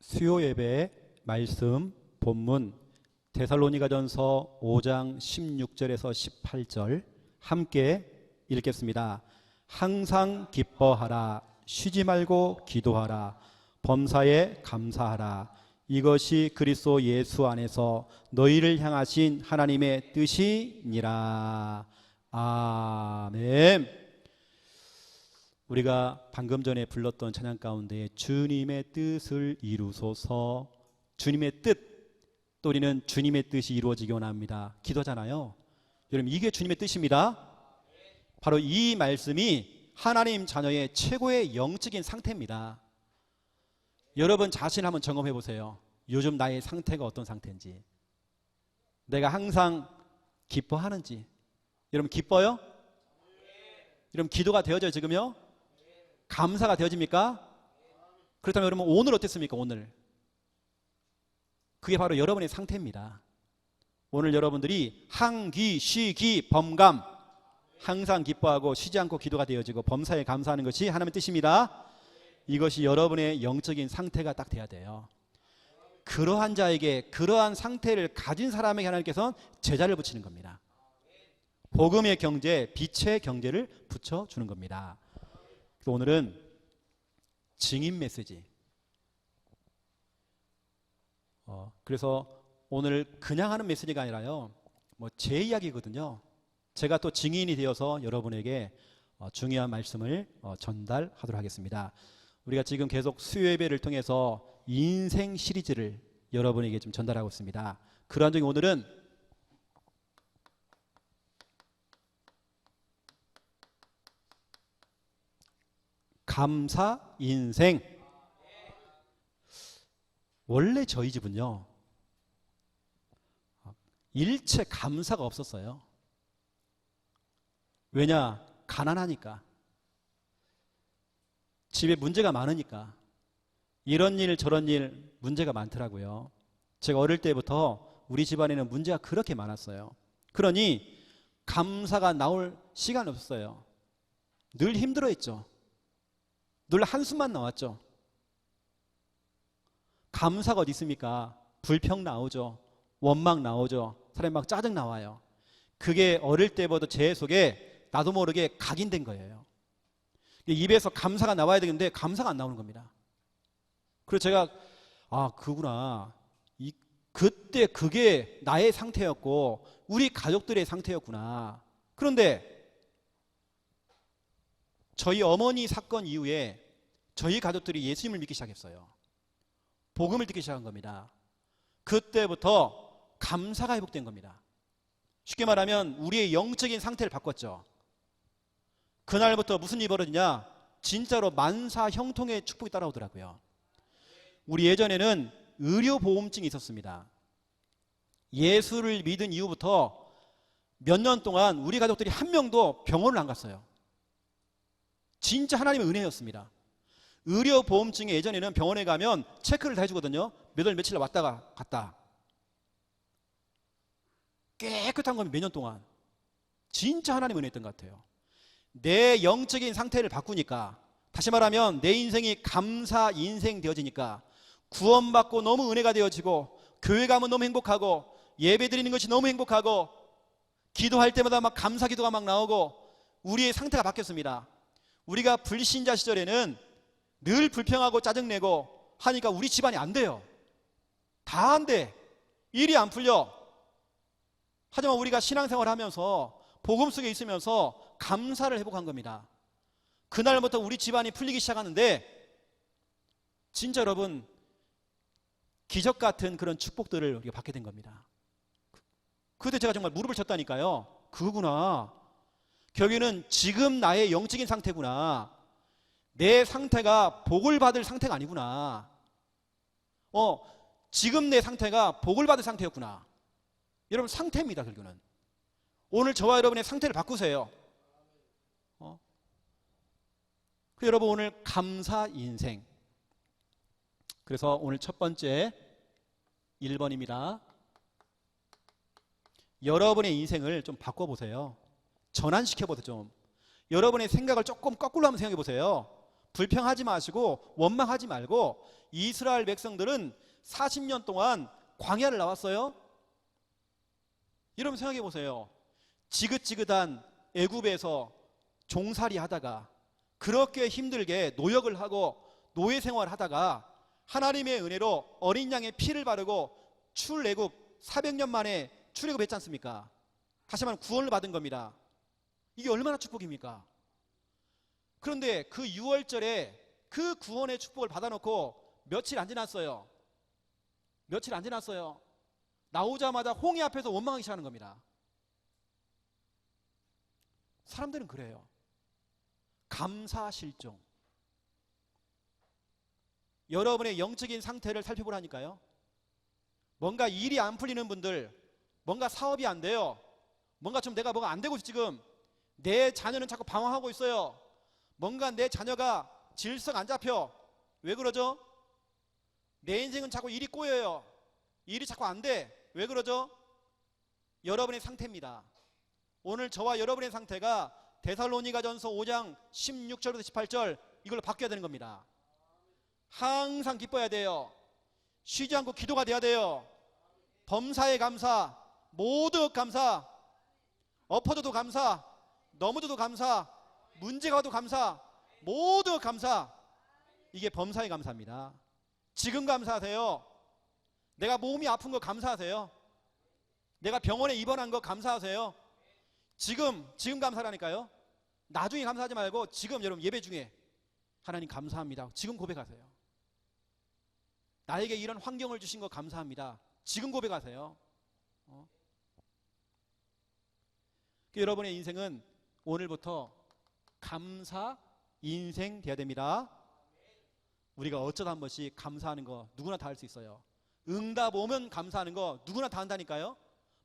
수요 예배 말씀 본문 데살로니가전서 5장 16절에서 18절 함께 읽겠습니다. 항상 기뻐하라, 쉬지 말고 기도하라, 범사에 감사하라. 이것이 그리스도 예수 안에서 너희를 향하신 하나님의 뜻이니라. 아멘. 우리가 방금 전에 불렀던 찬양 가운데 주님의 뜻을 이루소서, 주님의 뜻, 또 우리는 주님의 뜻이 이루어지기 원합니다. 기도잖아요. 여러분, 이게 주님의 뜻입니다. 바로 이 말씀이 하나님 자녀의 최고의 영적인 상태입니다. 여러분 자신 한번 점검해 보세요. 요즘 나의 상태가 어떤 상태인지, 내가 항상 기뻐하는지. 여러분 기뻐요? 여러분 기도가 되어져요 지금요? 감사가 되어집니까? 그렇다면 여러분 오늘 어땠습니까? 오늘 그게 바로 여러분의 상태입니다. 오늘 여러분들이 항기, 쉬기, 범감, 항상 기뻐하고 쉬지 않고 기도가 되어지고 범사에 감사하는 것이 하나님의 뜻입니다. 이것이 여러분의 영적인 상태가 딱 돼야 돼요. 그러한 자에게, 그러한 상태를 가진 사람에게 하나님께서는 제자를 붙이는 겁니다. 복음의 경제, 빛의 경제를 붙여주는 겁니다. 그래서 오늘은 증인 메시지. 그래서 오늘 그냥 하는 메시지가 아니라요, 제 이야기거든요. 제가 또 증인이 되어서 여러분에게 중요한 말씀을 전달하도록 하겠습니다. 우리가 지금 계속 수요 예배를 통해서 인생 시리즈를 여러분에게 좀 전달하고 있습니다. 그러한 중에 오늘은 감사 인생. 원래 저희 집은요 일체 감사가 없었어요. 왜냐? 가난하니까, 집에 문제가 많으니까. 이런 일 저런 일 문제가 많더라고요. 제가 어릴 때부터 우리 집안에는 문제가 그렇게 많았어요. 그러니 감사가 나올 시간이 없었어요. 늘 힘들어했죠. 늘 한숨만 나왔죠. 감사가 어디 있습니까? 불평 나오죠. 원망 나오죠. 사람이 막 짜증 나와요. 그게 어릴 때부터 제 속에 나도 모르게 각인된 거예요. 입에서 감사가 나와야 되는데 감사가 안 나오는 겁니다. 그래서 제가 그구나, 그때 그게 나의 상태였고 우리 가족들의 상태였구나. 그런데 저희 어머니 사건 이후에 저희 가족들이 예수님을 믿기 시작했어요. 복음을 듣기 시작한 겁니다. 그때부터 감사가 회복된 겁니다. 쉽게 말하면 우리의 영적인 상태를 바꿨죠. 그날부터 무슨 일이 벌어지냐? 진짜로 만사 형통의 축복이 따라오더라고요. 우리 예전에는 의료보험증이 있었습니다. 예수를 믿은 이후부터 몇 년 동안 우리 가족들이 한 명도 병원을 안 갔어요. 진짜 하나님의 은혜였습니다. 의료보험증에 예전에는 병원에 가면 체크를 다 해주거든요. 몇 월 며칠 왔다가 갔다. 깨끗한 건 몇 년 동안. 진짜 하나님의 은혜였던 것 같아요. 내 영적인 상태를 바꾸니까, 다시 말하면 내 인생이 감사 인생 되어지니까, 구원받고 너무 은혜가 되어지고, 교회 가면 너무 행복하고, 예배 드리는 것이 너무 행복하고, 기도할 때마다 막 감사 기도가 막 나오고, 우리의 상태가 바뀌었습니다. 우리가 불신자 시절에는 늘 불평하고 짜증내고 하니까 우리 집안이 안 돼요. 다 안 돼. 일이 안 풀려. 하지만 우리가 신앙생활을 하면서 복음 속에 있으면서 감사를 회복한 겁니다. 그날부터 우리 집안이 풀리기 시작하는데, 진짜 여러분 기적 같은 그런 축복들을 우리가 받게 된 겁니다. 그때 제가 정말 무릎을 쳤다니까요. 그거구나. 결국에는 지금 나의 영적인 상태구나. 내 상태가 복을 받을 상태가 아니구나. 지금 내 상태가 복을 받을 상태였구나. 여러분 상태입니다. 결국은 오늘 저와 여러분의 상태를 바꾸세요. 여러분 오늘 감사 인생. 그래서 오늘 첫 번째 1번입니다. 여러분의 인생을 좀 바꿔보세요. 전환시켜보세요. 좀 여러분의 생각을 조금 거꾸로 한번 생각해 보세요. 불평하지 마시고 원망하지 말고 이스라엘 백성들은 40년 동안 광야를 나왔어요. 여러분 생각해 보세요. 지긋지긋한 애굽에서 종살이 하다가 그렇게 힘들게 노역을 하고 노예 생활을 하다가 하나님의 은혜로 어린 양의 피를 바르고 출애굽 400년 만에 출애굽했지 않습니까? 다시 말하면 구원을 받은 겁니다. 이게 얼마나 축복입니까? 그런데 그 6월절에 그 구원의 축복을 받아놓고 며칠 안 지났어요. 며칠 안 지났어요. 나오자마자 홍해 앞에서 원망하기 시작하는 겁니다. 사람들은 그래요. 감사실종. 여러분의 영적인 상태를 살펴보라니까요. 뭔가 일이 안 풀리는 분들, 뭔가 사업이 안 돼요. 뭔가 좀 내가 뭐가 안 되고 있어. 지금 내 자녀는 자꾸 방황하고 있어요. 뭔가 내 자녀가 질서가 안 잡혀. 왜 그러죠? 내 인생은 자꾸 일이 꼬여요. 일이 자꾸 안 돼. 왜 그러죠? 여러분의 상태입니다. 오늘 저와 여러분의 상태가 데살로니가전서 5장 16절부터 18절 이걸로 바뀌어야 되는 겁니다. 항상 기뻐야 돼요. 쉬지 않고 기도가 돼야 돼요. 범사에 감사, 모두 감사, 엎어져도 감사, 넘어져도 감사, 문제가 와도 감사, 모두 감사. 이게 범사에 감사입니다. 지금 감사하세요. 내가 몸이 아픈 거 감사하세요. 내가 병원에 입원한 거 감사하세요. 지금 감사라니까요. 나중에 감사하지 말고 지금 여러분 예배 중에 하나님 감사합니다. 지금 고백하세요. 나에게 이런 환경을 주신 거 감사합니다. 지금 고백하세요. 여러분의 인생은 오늘부터 감사 인생 돼야 됩니다. 우리가 어쩌다 한 번씩 감사하는 거 누구나 다 할 수 있어요. 응답 오면 감사하는 거 누구나 다 한다니까요.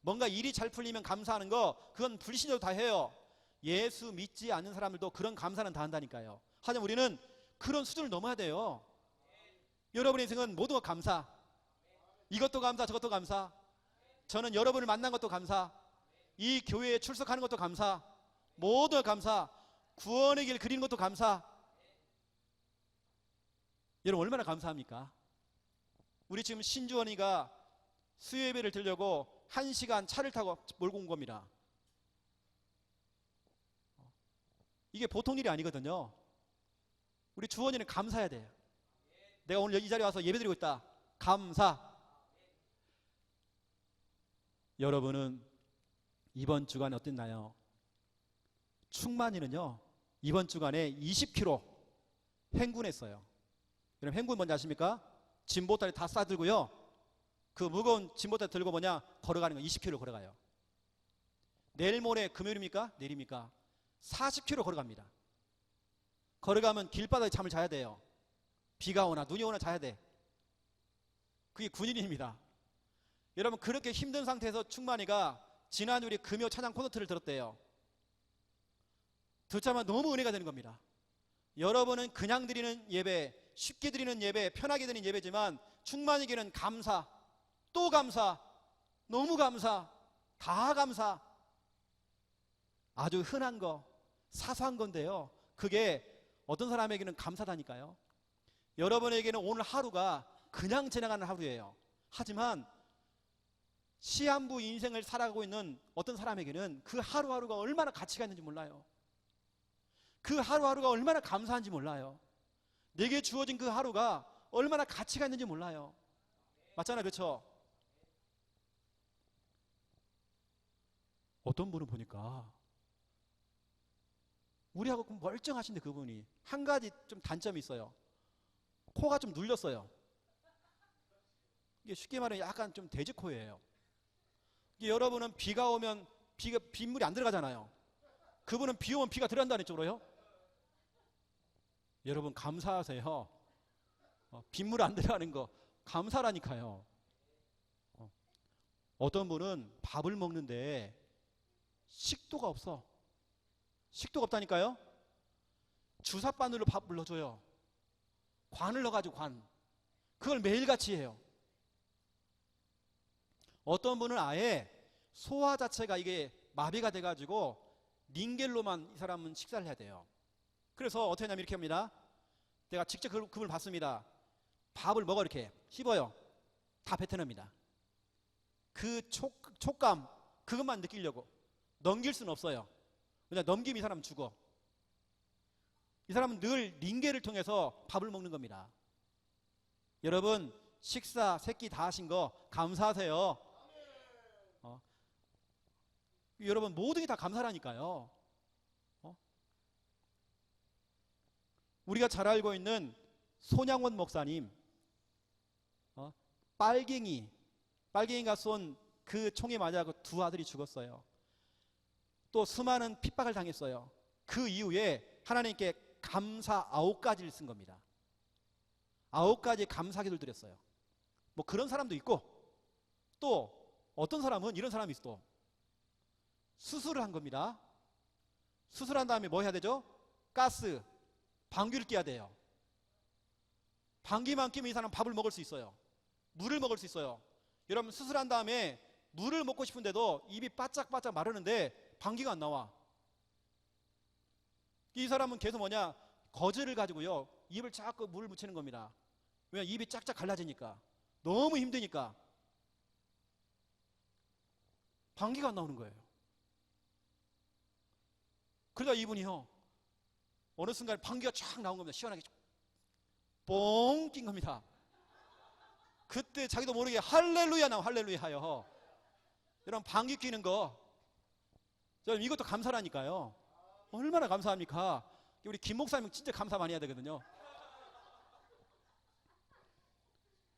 뭔가 일이 잘 풀리면 감사하는 거 그건 불신자도 다 해요. 예수 믿지 않는 사람들도 그런 감사는 다 한다니까요. 하지만 우리는 그런 수준을 넘어야 돼요. 여러분의 인생은 모두가 감사. 이것도 감사, 저것도 감사. 저는 여러분을 만난 것도 감사. 이 교회에 출석하는 것도 감사. 모두가 감사. 구원의 길 그리는 것도 감사. 여러분 얼마나 감사합니까? 우리 지금 신주원이가 수요예배를 드리려고 1시간 차를 타고 몰고 온 겁니다. 이게 보통 일이 아니거든요. 우리 주원이는 감사해야 돼요. 내가 오늘 이 자리에 와서 예배드리고 있다. 감사. 여러분은 이번 주간에 어땠나요? 충만이는요 이번 주간에 20km 행군했어요. 여러분 행군 뭔지 아십니까? 짐보따리 다 싸들고요 그 무거운 짐보따리 들고 걸어가는 거 20km 걸어가요. 내일 모레 금요일입니까? 내일입니까? 40km 걸어갑니다. 걸어가면 길바닥에 잠을 자야 돼요. 비가 오나 눈이 오나 자야 돼. 그게 군인입니다. 여러분 그렇게 힘든 상태에서 충만이가 지난 우리 금요 찬양 콘서트를 들었대요. 듣자마자 너무 은혜가 되는 겁니다. 여러분은 그냥 드리는 예배, 쉽게 드리는 예배, 편하게 드리는 예배지만 충만이에게는 감사, 또 감사, 너무 감사, 다 감사. 아주 흔한 거, 사소한 건데요 그게 어떤 사람에게는 감사다니까요. 여러분에게는 오늘 하루가 그냥 지나가는 하루예요. 하지만 시한부 인생을 살아가고 있는 어떤 사람에게는 그 하루하루가 얼마나 가치가 있는지 몰라요. 그 하루하루가 얼마나 감사한지 몰라요. 내게 주어진 그 하루가 얼마나 가치가 있는지 몰라요. 맞잖아요, 그렇죠? 어떤 분은 보니까 우리하고 멀쩡하신데 그분이 한 가지 좀 단점이 있어요. 코가 좀 눌렸어요. 이게 쉽게 말하면 약간 좀 돼지코예요. 이게 여러분은 비가 오면 빗물이 안 들어가잖아요. 그분은 비 오면 비가 들어간다는 쪽으로요. 여러분 감사하세요. 빗물 안 들어가는 거 감사라니까요. 어떤 분은 밥을 먹는데 식도가 없어. 식도가 없다니까요. 주사바늘로 밥을 넣어줘요. 관을 넣어가지고 관. 그걸 매일같이 해요. 어떤 분은 아예 소화 자체가 이게 마비가 돼가지고 링겔로만 이 사람은 식사를 해야 돼요. 그래서 어떻게 하냐면 이렇게 합니다. 제가 직접 그걸 봤습니다. 밥을 먹어 이렇게 씹어요. 다 뱉어냅니다. 그 촉감 그것만 느끼려고. 넘길 수는 없어요. 왜냐 넘기면 이 사람 죽어. 이 사람은 늘 링겔을 통해서 밥을 먹는 겁니다. 여러분 식사 세끼 다 하신 거 감사하세요. 여러분 모든 게 다 감사라니까요. 우리가 잘 알고 있는 손양원 목사님, 빨갱이가 쏜 그 총에 맞아 두 아들이 죽었어요. 또 수많은 핍박을 당했어요. 그 이후에 하나님께 감사 9가지를 쓴 겁니다. 9가지 감사 기도를 드렸어요. 뭐 그런 사람도 있고, 또 어떤 사람은 이런 사람이 있어. 수술을 한 겁니다. 수술한 다음에 뭐 해야 되죠? 가스, 방귀를 뀌어야 돼요. 방귀만 뀌면 이 사람 밥을 먹을 수 있어요. 물을 먹을 수 있어요. 여러분 수술한 다음에 물을 먹고 싶은데도 입이 바짝바짝 마르는데 방귀가 안 나와. 이 사람은 계속 뭐냐? 거즈를 가지고요 입을 자꾸 물을 묻히는 겁니다. 왜? 입이 짝짝 갈라지니까. 너무 힘드니까 방귀가 안 나오는 거예요. 그러다 이분이요 어느 순간 방귀가 쫙 나온 겁니다. 시원하게 뽕 낀 겁니다. 그때 자기도 모르게 할렐루야 나와. 할렐루야요. 여러분 방귀 뀌는 거 여러분 이것도 감사라니까요. 얼마나 감사합니까? 우리 김 목사님 진짜 감사 많이 해야 되거든요.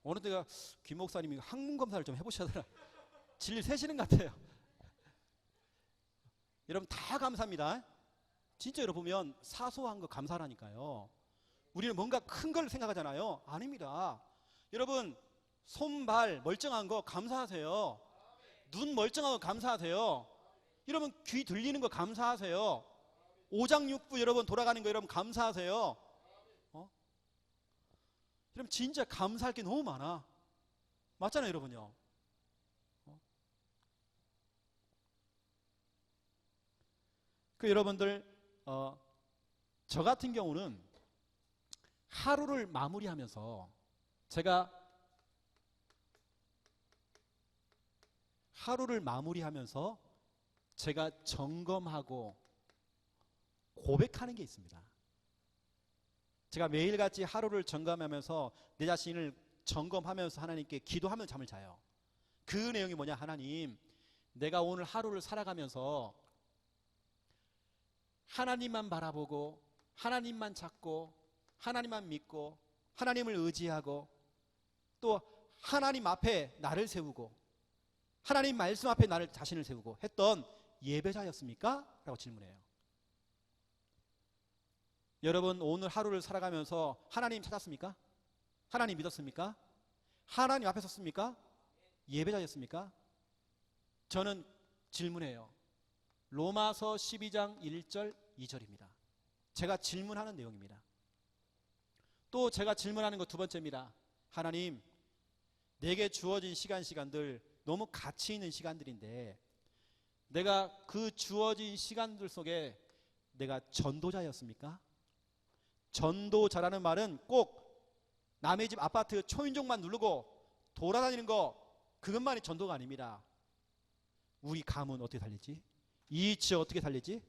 어느 때가 김 목사님이 학문 검사를 좀 해보셔야 질 세시는 것 같아요. 여러분 다 감사합니다. 진짜 여러분 보면 사소한 거 감사라니까요. 우리는 뭔가 큰 걸 생각하잖아요. 아닙니다. 여러분 손발 멀쩡한 거 감사하세요. 눈 멀쩡한 거 감사하세요. 여러분 귀 들리는 거 감사하세요. 오장육부 여러분 돌아가는 거 여러분 감사하세요. 여러분 진짜 감사할 게 너무 많아. 맞잖아요 여러분요. 그 여러분들 저 같은 경우는 하루를 마무리하면서 제가 점검하고 고백하는 게 있습니다. 제가 매일같이 하루를 점검하면서 내 자신을 점검하면서 하나님께 기도하면서 잠을 자요. 그 내용이 뭐냐? 하나님, 내가 오늘 하루를 살아가면서 하나님만 바라보고 하나님만 찾고 하나님만 믿고 하나님을 의지하고 또 하나님 앞에 나를 세우고 하나님 말씀 앞에 나를 자신을 세우고 했던 예배자였습니까? 라고 질문해요. 여러분 오늘 하루를 살아가면서 하나님 찾았습니까? 하나님 믿었습니까? 하나님 앞에 섰습니까? 예배자였습니까? 저는 질문해요. 로마서 12장 1절 2절입니다. 제가 질문하는 내용입니다. 또 제가 질문하는 거 두 번째입니다. 하나님, 내게 주어진 시간들 너무 가치 있는 시간들인데 내가 그 주어진 시간들 속에 내가 전도자였습니까? 전도자라는 말은 꼭 남의 집 아파트 초인종만 누르고 돌아다니는 거 그것만이 전도가 아닙니다. 우리 가문 어떻게 살리지? 이 지역 어떻게 살리지?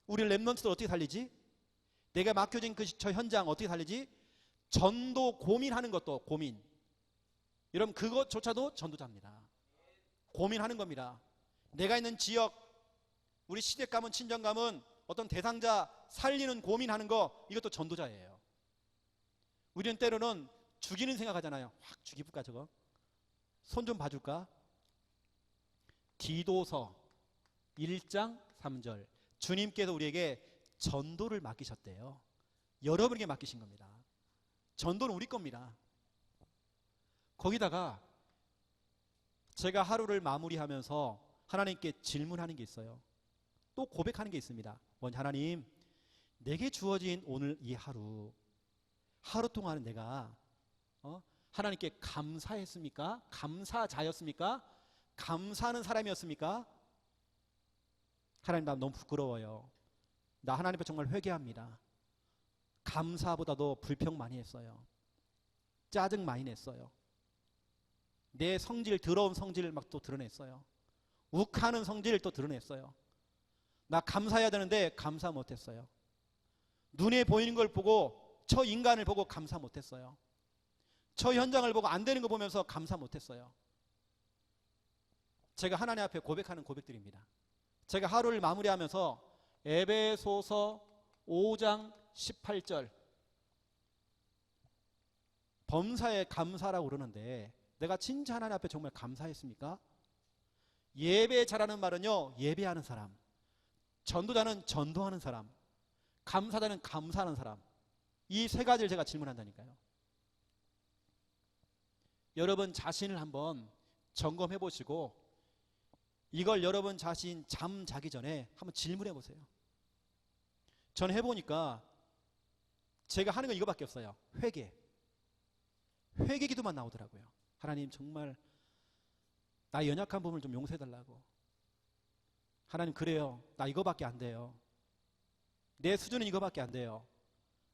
우리 랩런트들 어떻게 살리지? 내가 맡겨진 저 현장 어떻게 살리지? 전도 고민하는 것도 고민. 여러분 그것조차도 전도자입니다. 고민하는 겁니다. 내가 있는 지역, 우리 시댁 가문, 친정 가문 어떤 대상자 살리는 고민하는 거 이것도 전도자예요. 우리는 때로는 죽이는 생각하잖아요. 확 죽이볼까 저거? 손 좀 봐줄까? 디도서 1장 3절 주님께서 우리에게 전도를 맡기셨대요. 여러분에게 맡기신 겁니다. 전도는 우리 겁니다. 거기다가 제가 하루를 마무리하면서 하나님께 질문하는 게 있어요. 또 고백하는 게 있습니다. 먼저 하나님, 내게 주어진 오늘 이 하루 동안은 내가 하나님께 감사했습니까? 감사자였습니까? 감사하는 사람이었습니까? 하나님, 나 너무 부끄러워요. 나 하나님 앞에 정말 회개합니다. 감사보다도 불평 많이 했어요. 짜증 많이 냈어요. 내 성질, 더러운 성질을 막 또 드러냈어요. 욱하는 성질을 또 드러냈어요. 나 감사해야 되는데 감사 못했어요. 눈에 보이는 걸 보고, 저 인간을 보고 감사 못했어요. 저 현장을 보고 안 되는 거 보면서 감사 못했어요. 제가 하나님 앞에 고백하는 고백들입니다. 제가 하루를 마무리하면서 에베소서 5장 18절 범사에 감사라고 그러는데, 내가 진짜 하나님 앞에 정말 감사했습니까? 예배 잘하는 말은요, 예배하는 사람. 전도자는 전도하는 사람. 감사자는 감사하는 사람. 이 세 가지를 제가 질문한다니까요. 여러분 자신을 한번 점검해 보시고, 이걸 여러분 자신 잠 자기 전에 한번 질문해 보세요. 전 해보니까 제가 하는 건 이거밖에 없어요. 회개 기도만 나오더라고요. 하나님 정말 나 연약한 부분을 좀 용서해 달라고. 하나님 그래요, 나 이거밖에 안 돼요. 내 수준은 이거밖에 안 돼요.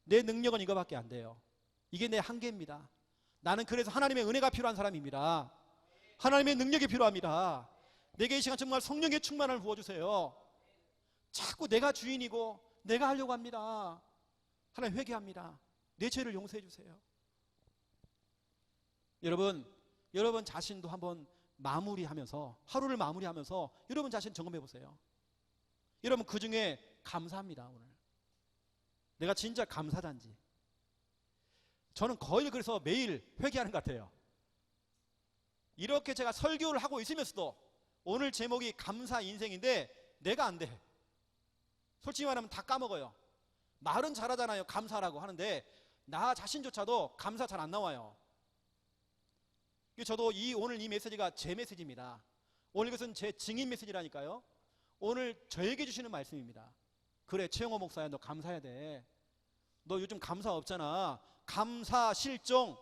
내 능력은 이거밖에 안 돼요. 이게 내 한계입니다. 나는 그래서 하나님의 은혜가 필요한 사람입니다. 하나님의 능력이 필요합니다. 내게 이 시간 정말 성령의 충만을 부어주세요. 자꾸 내가 주인이고 내가 하려고 합니다. 하나님 회개합니다. 내 죄를 용서해 주세요. 여러분 자신도 한번 마무리하면서, 하루를 마무리하면서 여러분 자신 점검해 보세요. 여러분 그 중에 감사합니다. 오늘 내가 진짜 감사단지. 저는 거의 그래서 매일 회개하는 것 같아요. 이렇게 제가 설교를 하고 있으면서도 오늘 제목이 감사 인생인데 내가 안 돼. 솔직히 말하면 다 까먹어요. 말은 잘하잖아요. 감사라고 하는데 나 자신조차도 감사 잘 안 나와요. 저도 오늘 이 메시지가 제 메시지입니다. 오늘 이것은 제 증인 메시지라니까요. 오늘 저에게 주시는 말씀입니다. 그래 최영호 목사야, 너 감사해야 돼. 너 요즘 감사 없잖아. 감사 실종.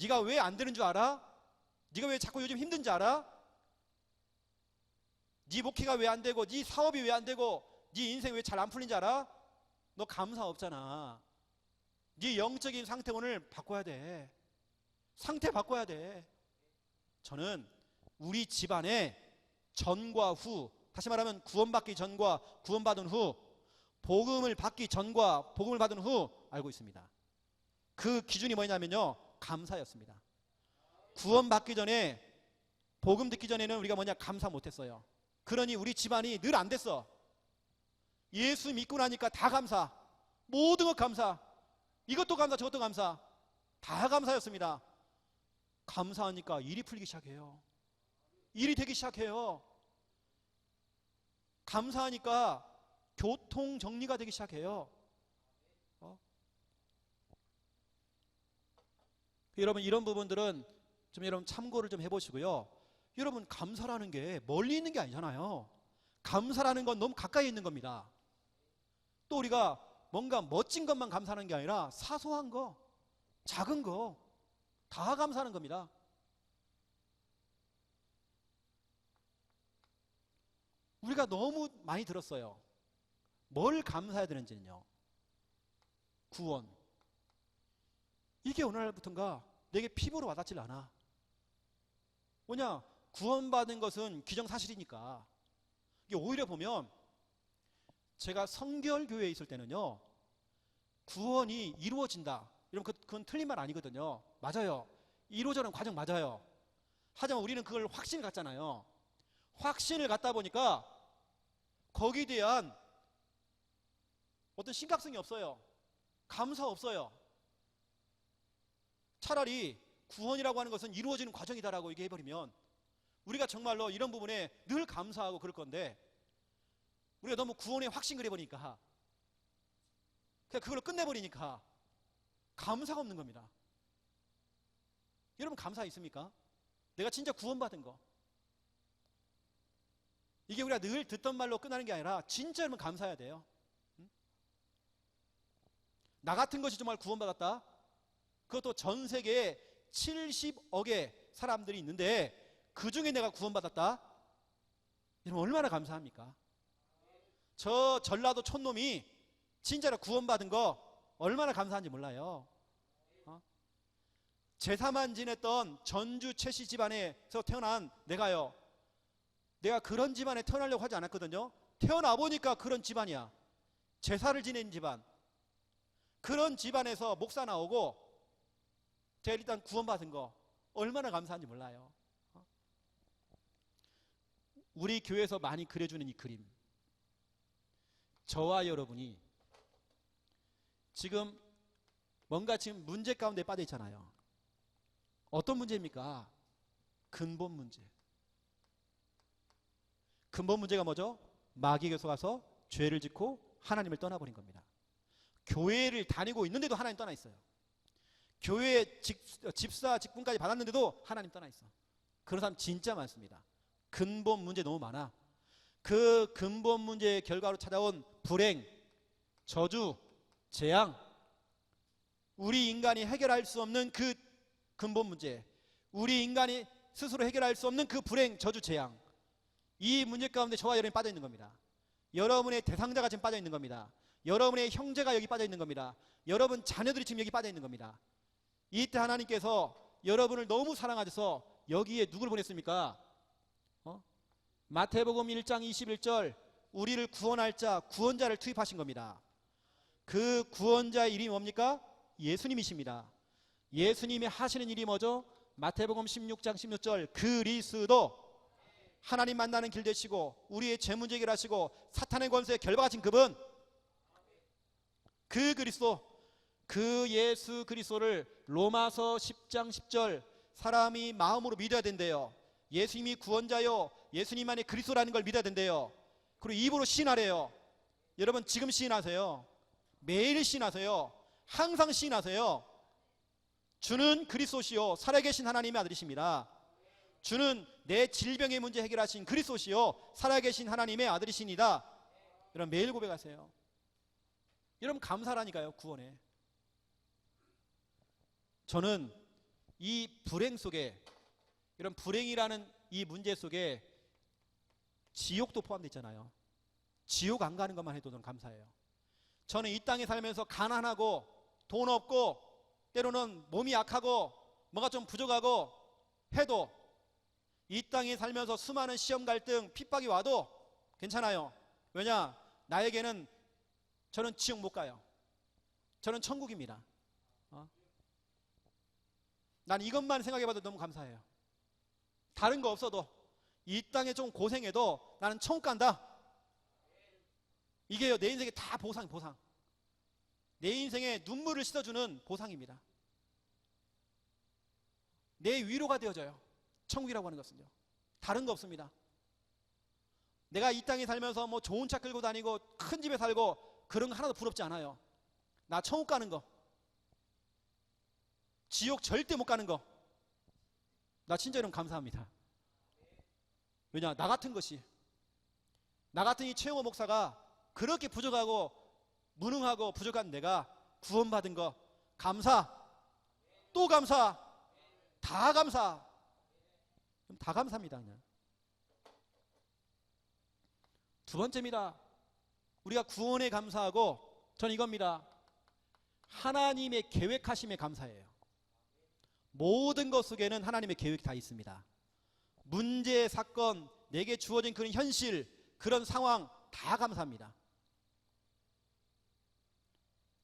네가 왜 안 되는 줄 알아? 네가 왜 자꾸 요즘 힘든지 알아? 네 목회가 왜 안 되고, 네 사업이 왜 안 되고, 네 인생 왜 잘 안 풀린지 알아? 너 감사 없잖아. 네 영적인 상태 오늘 바꿔야 돼. 상태 바꿔야 돼. 저는 우리 집안에 전과 후, 다시 말하면 구원받기 전과 구원받은 후, 복음을 받기 전과 복음을 받은 후 알고 있습니다. 그 기준이 뭐냐면요, 감사였습니다. 구원받기 전에, 복음 듣기 전에는 우리가 뭐냐, 감사 못했어요. 그러니 우리 집안이 늘 안 됐어. 예수 믿고 나니까 다 감사, 모든 것 감사, 이것도 감사 저것도 감사, 다 감사였습니다. 감사하니까 일이 풀리기 시작해요. 일이 되기 시작해요. 감사하니까 교통 정리가 되기 시작해요. 여러분 이런 부분들은 좀 여러분 참고를 좀 해보시고요. 여러분 감사라는 게 멀리 있는 게 아니잖아요. 감사라는 건 너무 가까이 있는 겁니다. 또 우리가 뭔가 멋진 것만 감사하는 게 아니라 사소한 거, 작은 거 다 감사하는 겁니다. 우리가 너무 많이 들었어요. 뭘 감사해야 되는지는요. 구원. 이게 어느 날부턴가 내게 피부로 와닿질 않아. 뭐냐, 구원받은 것은 기정사실이니까. 이게 오히려 보면 제가 성결교회에 있을 때는요, 구원이 이루어진다, 여러분 그건 틀린 말 아니거든요. 맞아요. 이루어지는 과정 맞아요. 하지만 우리는 그걸 확신을 갖잖아요. 확신을 갖다 보니까 거기에 대한 어떤 심각성이 없어요. 감사 없어요. 차라리 구원이라고 하는 것은 이루어지는 과정이다라고 얘기해버리면 우리가 정말로 이런 부분에 늘 감사하고 그럴 건데, 우리가 너무 구원에 확신을 해버리니까, 그냥 그걸로 끝내버리니까 감사가 없는 겁니다. 여러분 감사 있습니까? 내가 진짜 구원받은 거, 이게 우리가 늘 듣던 말로 끝나는 게 아니라 진짜 여러분 감사해야 돼요. 나 같은 것이 정말 구원받았다. 그것도 전 세계에 70억의 사람들이 있는데 그 중에 내가 구원받았다. 여러분 얼마나 감사합니까? 저 전라도 촌놈이 진짜로 구원받은 거 얼마나 감사한지 몰라요. 제사만 지냈던 전주 최씨 집안에서 태어난 내가요, 내가 그런 집안에 태어나려고 하지 않았거든요. 태어나 보니까 그런 집안이야. 제사를 지낸 집안, 그런 집안에서 목사 나오고 제가 일단 구원받은 거 얼마나 감사한지 몰라요. 우리 교회에서 많이 그려주는 이 그림, 저와 여러분이 지금 뭔가 지금 문제 가운데 빠져 있잖아요. 어떤 문제입니까? 근본 문제. 근본 문제가 뭐죠? 마귀에게 속아서 죄를 짓고 하나님을 떠나버린 겁니다. 교회를 다니고 있는데도 하나님 떠나 있어요. 교회 집사 직분까지 받았는데도 하나님 떠나 있어. 그런 사람 진짜 많습니다. 근본 문제 너무 많아. 그 근본 문제의 결과로 찾아온 불행, 저주, 재앙, 우리 인간이 해결할 수 없는 그 근본 문제, 우리 인간이 스스로 해결할 수 없는 그 불행, 저주, 재앙, 이 문제 가운데 저와 여러분이 빠져 있는 겁니다. 여러분의 대상자가 지금 빠져 있는 겁니다. 여러분의 형제가 여기 빠져 있는 겁니다. 여러분 자녀들이 지금 여기 빠져 있는 겁니다. 이때 하나님께서 여러분을 너무 사랑하셔서 여기에 누굴 보냈습니까? 마태복음 1장 21절, 우리를 구원할 자, 구원자를 투입하신 겁니다. 그 구원자의 이름이 뭡니까? 예수님이십니다. 예수님이 하시는 일이 뭐죠? 마태복음 16장 16절, 그리스도, 하나님 만나는 길 되시고 우리의 죄 문제 해결하시고 사탄의 권세에 결박하신 그분, 그 그리스도, 그 예수 그리스도를 로마서 10장 10절, 사람이 마음으로 믿어야 된대요. 예수님이 구원자요, 예수님만이 그리스도라는 걸 믿어야 된대요. 그리고 입으로 시인하래요. 여러분 지금 시인하세요. 매일 시인하세요. 항상 시인하세요. 주는 그리스도시요 살아계신 하나님의 아들이십니다. 주는 내 질병의 문제 해결하신 그리스도시요 살아계신 하나님의 아들이십니다. 여러분 매일 고백하세요. 여러분 감사라니까요. 구원에. 저는 이 불행 속에, 이런 불행이라는 이 문제 속에 지옥도 포함되어 있잖아요. 지옥 안 가는 것만 해도 저는 감사해요. 저는 이 땅에 살면서 가난하고 돈 없고 때로는 몸이 약하고 뭐가 좀 부족하고 해도 이 땅에 살면서 수많은 시험 갈등 핍박이 와도 괜찮아요. 왜냐? 나에게는, 저는 지옥 못 가요. 저는 천국입니다. 난 이것만 생각해봐도 너무 감사해요. 다른 거 없어도 이 땅에 좀 고생해도 나는 천국 간다. 이게요 내 인생에 다 보상. 내 인생에 눈물을 씻어주는 보상입니다. 내 위로가 되어져요. 천국이라고 하는 것은요. 다른 거 없습니다. 내가 이 땅에 살면서 뭐 좋은 차 끌고 다니고 큰 집에 살고 그런 거 하나도 부럽지 않아요. 나 천국 가는 거, 지옥 절대 못 가는 거, 나 진짜 여러분 감사합니다. 왜냐? 나 같은 이 최영호 목사가 그렇게 부족하고 무능하고 부족한 내가 구원받은 거 감사, 또 감사, 다 감사. 다 감사합니다. 그냥. 두 번째입니다. 우리가 구원에 감사하고 저는 이겁니다. 하나님의 계획하심에 감사해요. 모든 것 속에는 하나님의 계획이 다 있습니다. 문제, 사건, 내게 주어진 그런 현실, 그런 상황 다 감사합니다.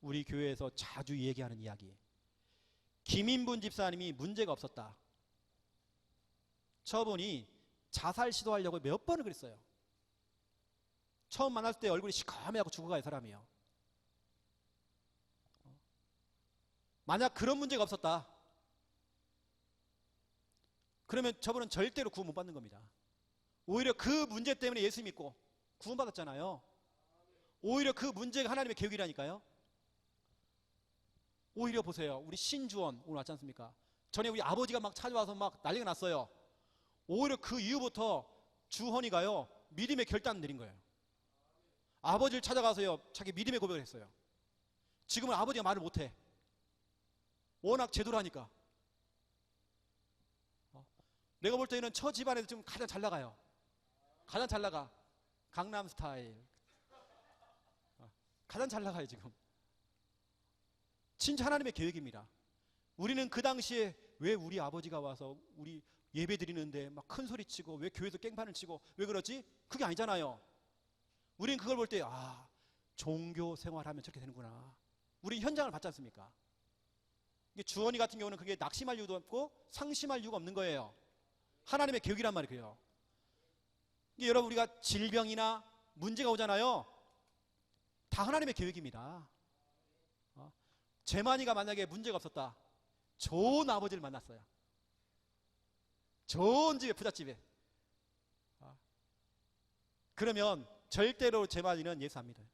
우리 교회에서 자주 얘기하는 이야기, 김인분 집사님이 문제가 없었다. 저분이 자살 시도하려고 몇 번을 그랬어요. 처음 만났을 때 얼굴이 시커매하고 죽어가요 사람이요. 만약 그런 문제가 없었다, 그러면 저분은 절대로 구원 못 받는 겁니다. 오히려 그 문제 때문에 예수 믿고 구원받았잖아요. 오히려 그 문제가 하나님의 계획이라니까요. 오히려 보세요. 우리 신주원 오늘 왔지 않습니까? 전에 우리 아버지가 막 찾아와서 막 난리가 났어요. 오히려 그 이후부터 주헌이가요 믿음의 결단을 내린 거예요. 아버지를 찾아가서요 자기 믿음의 고백을 했어요. 지금은 아버지가 말을 못해. 워낙 제도를 하니까. 내가 볼 때는 저 집안에서 지금 가장 잘 나가요. 가장 잘 나가. 강남 스타일. 가장 잘 나가요 지금. 진짜 하나님의 계획입니다. 우리는 그 당시에 왜 우리 아버지가 와서 우리 예배 드리는데 막 큰 소리 치고 왜 교회에서 깽판을 치고 왜 그러지? 그게 아니잖아요. 우리는 그걸 볼 때 종교 생활하면 저렇게 되는구나. 우리 현장을 봤지 않습니까? 주원이 같은 경우는 그게 낙심할 이유도 없고 상심할 이유가 없는 거예요. 하나님의 계획이란 말이에요. 여러분, 우리가 질병이나 문제가 오잖아요. 다 하나님의 계획입니다. 재만이가 만약에 문제가 없었다. 좋은 아버지를 만났어요. 좋은 집에, 부잣집에. 그러면 절대로 재만이는 예수 안 믿어요.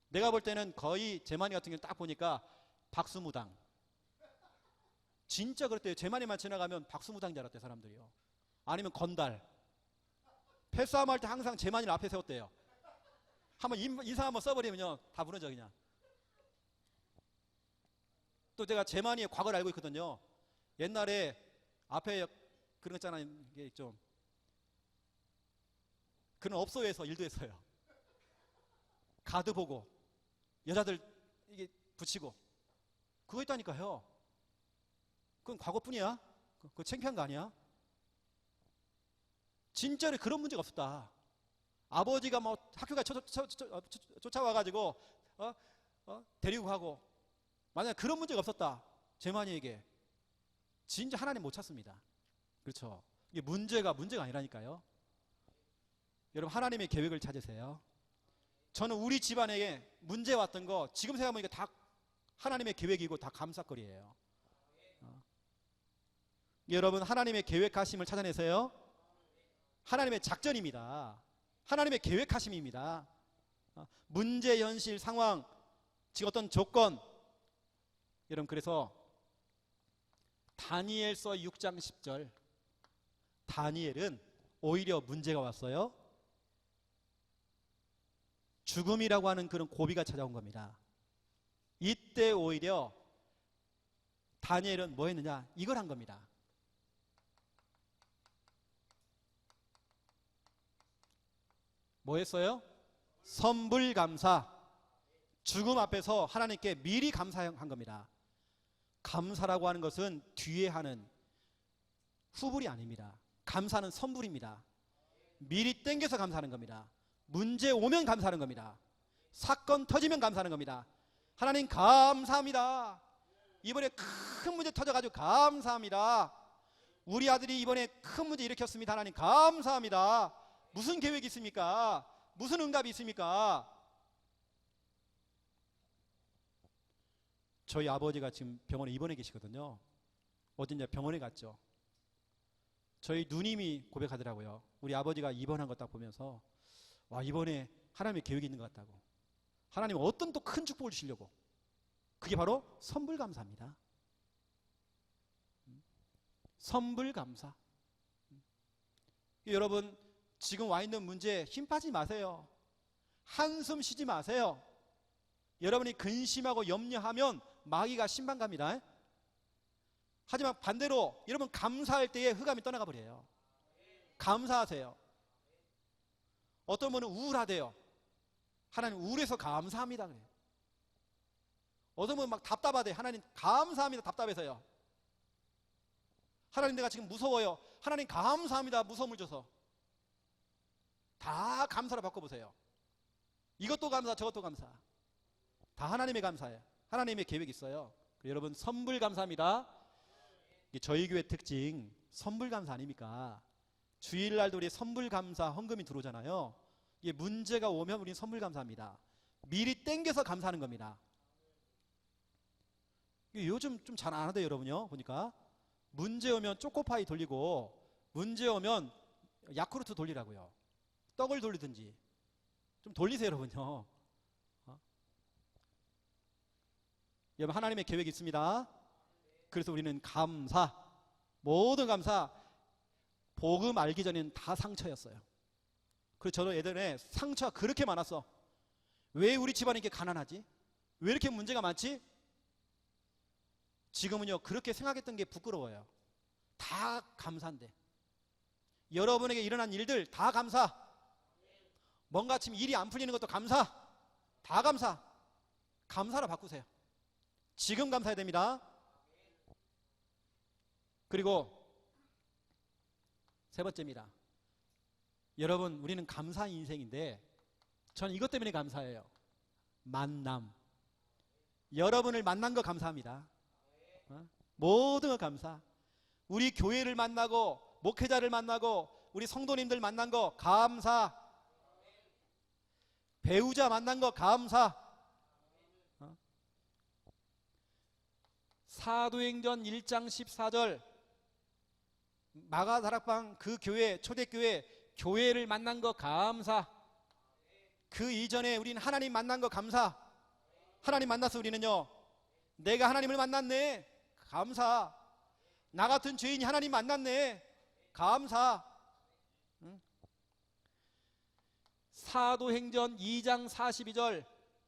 내가 볼 때는 거의 재만이 같은 경우는 딱 보니까 박수무당. 진짜 그랬대요. 재만이만 지나가면 박수무당인 줄 알았대요, 사람들이요. 아니면 건달. 패싸움 할 때 항상 재만이를 앞에 세웠대요. 한번 인상 한번 써버리면요, 다 무너져 그냥. 또 제가 재만이의 과거를 알고 있거든요. 옛날에 앞에 그런 거 있잖아요. 이게 좀 그런 업소에서 일도 했어요. 가드 보고 여자들 이게 붙이고 그거 있다니까요. 그건 과거뿐이야. 그거 창피한 거 아니야? 진짜로 그런 문제가 없었다. 아버지가 뭐 학교가 쫓아와가지고 데리고 가고 만약 그런 문제가 없었다. 재만이에게 진짜 하나님 못 찾습니다. 그렇죠? 이게 문제가 아니라니까요. 여러분, 하나님의 계획을 찾으세요. 저는 우리 집안에 문제 왔던 거 지금 생각해보니까 다 하나님의 계획이고 다 감사거리예요. 여러분, 하나님의 계획하심을 찾아내세요. 하나님의 작전입니다. 하나님의 계획하심입니다. 문제, 현실, 상황, 지금 어떤 조건. 여러분, 그래서 다니엘서 6장 10절, 다니엘은 오히려 문제가 왔어요. 죽음이라고 하는 그런 고비가 찾아온 겁니다. 이때 오히려 다니엘은 뭐 했느냐? 이걸 한 겁니다. 뭐 했어요? 선불감사. 죽음 앞에서 하나님께 미리 감사한 겁니다. 감사라고 하는 것은 뒤에 하는 후불이 아닙니다. 감사는 선불입니다. 미리 땡겨서 감사하는 겁니다. 문제 오면 감사하는 겁니다. 사건 터지면 감사하는 겁니다. 하나님 감사합니다. 이번에 큰 문제 터져가지고 감사합니다. 우리 아들이 이번에 큰 문제 일으켰습니다. 하나님 감사합니다. 무슨 계획이 있습니까? 무슨 응답이 있습니까? 저희 아버지가 지금 병원에 입원해 계시거든요. 어딘지 병원에 갔죠. 저희 누님이 고백하더라고요. 우리 아버지가 입원한 거 딱 보면서 와, 이번에 하나님의 계획이 있는 것 같다고. 하나님은 어떤 또 큰 축복을 주시려고. 그게 바로 선불감사입니다. 선불감사. 여러분, 지금 와 있는 문제에 힘 빠지지 마세요. 한숨 쉬지 마세요. 여러분이 근심하고 염려하면 마귀가 신방갑니다. 하지만 반대로 여러분 감사할 때에 흑암이 떠나가 버려요. 감사하세요. 어떤 분은 우울하대요. 하나님 우울해서 감사합니다 그래요. 어떤 분은 막 답답하대요. 하나님 감사합니다. 답답해서요. 하나님 내가 지금 무서워요. 하나님 감사합니다. 무서움을 줘서. 다 감사로 바꿔보세요. 이것도 감사, 저것도 감사. 다 하나님의 감사예요. 하나님의 계획이 있어요. 여러분, 선불 감사합니다. 저희 교회 특징 선불 감사 아닙니까? 주일날도 우리 선불 감사 헌금이 들어오잖아요. 이게 문제가 오면 우리는 선불 감사합니다. 미리 땡겨서 감사하는 겁니다. 요즘 좀 잘 안 하대요, 여러분요. 보니까 문제 오면 초코파이 돌리고 문제 오면 야쿠르트 돌리라고요. 떡을 돌리든지 좀 돌리세요, 여러분요. 여러분, 하나님의 계획이 있습니다. 그래서 우리는 감사, 모든 감사. 복음 알기 전에는 다 상처였어요. 그래서 저도 예전에 상처가 그렇게 많았어. 왜 우리 집안이 이렇게 가난하지? 왜 이렇게 문제가 많지? 지금은요, 그렇게 생각했던 게 부끄러워요. 다 감사인데. 여러분에게 일어난 일들 다 감사. 뭔가 지금 일이 안 풀리는 것도 감사. 다 감사. 감사로 바꾸세요. 지금 감사해야 됩니다. 그리고 세 번째입니다. 여러분, 우리는 감사 인생인데 저는 이것 때문에 감사해요. 만남. 여러분을 만난 거 감사합니다. 모든 거 감사. 우리 교회를 만나고 목회자를 만나고 우리 성도님들 만난 거 감사. 배우자 만난 거 감사. 사도행전 1장 14절 마가다락방 그 교회 초대교회 교회를 만난 거 감사. 그 이전에 우리는 하나님 만난 거 감사. 하나님 만나서 우리는요, 내가 하나님을 만났네, 감사. 나 같은 죄인이 하나님 만났네, 감사. 사도행전 2장 42절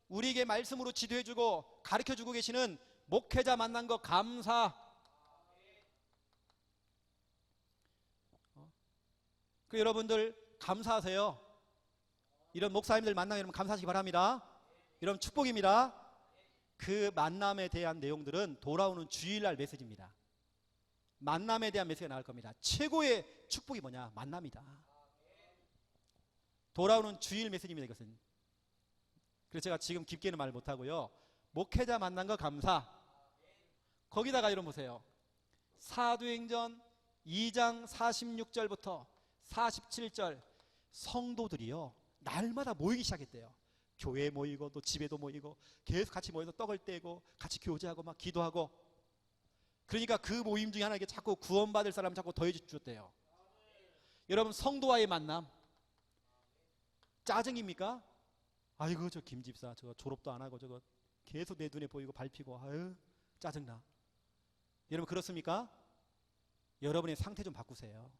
우리에게 말씀으로 지도해주고 가르쳐주고 계시는 목회자 만난 거 감사. 그 여러분들 감사하세요. 이런 목사님들 만나면 여러분 감사하시기 바랍니다. 여러분 축복입니다. 그 만남에 대한 내용들은 돌아오는 주일날 메시지입니다. 만남에 대한 메시지가 나올 겁니다. 최고의 축복이 뭐냐? 만남이다. 돌아오는 주일 메시지입니다. 이것은. 그래서 제가 지금 깊게는 말 못하고요, 목회자 만난 거 감사. 거기다가 여러분 보세요. 사도행전 2장 46절부터 47절 성도들이요, 날마다 모이기 시작했대요. 교회에 모이고 또 집에도 모이고 계속 같이 모여서 떡을 떼고 같이 교제하고 막 기도하고. 그러니까 그 모임 중에 하나에게 자꾸 구원받을 사람 자꾸 더해 주셨대요. 여러분, 성도와의 만남 짜증입니까? 아이고 저 김집사 저거 졸업도 안 하고 저거 계속 내 눈에 보이고 밟히고 아유 짜증나. 여러분 그렇습니까? 여러분의 상태 좀 바꾸세요.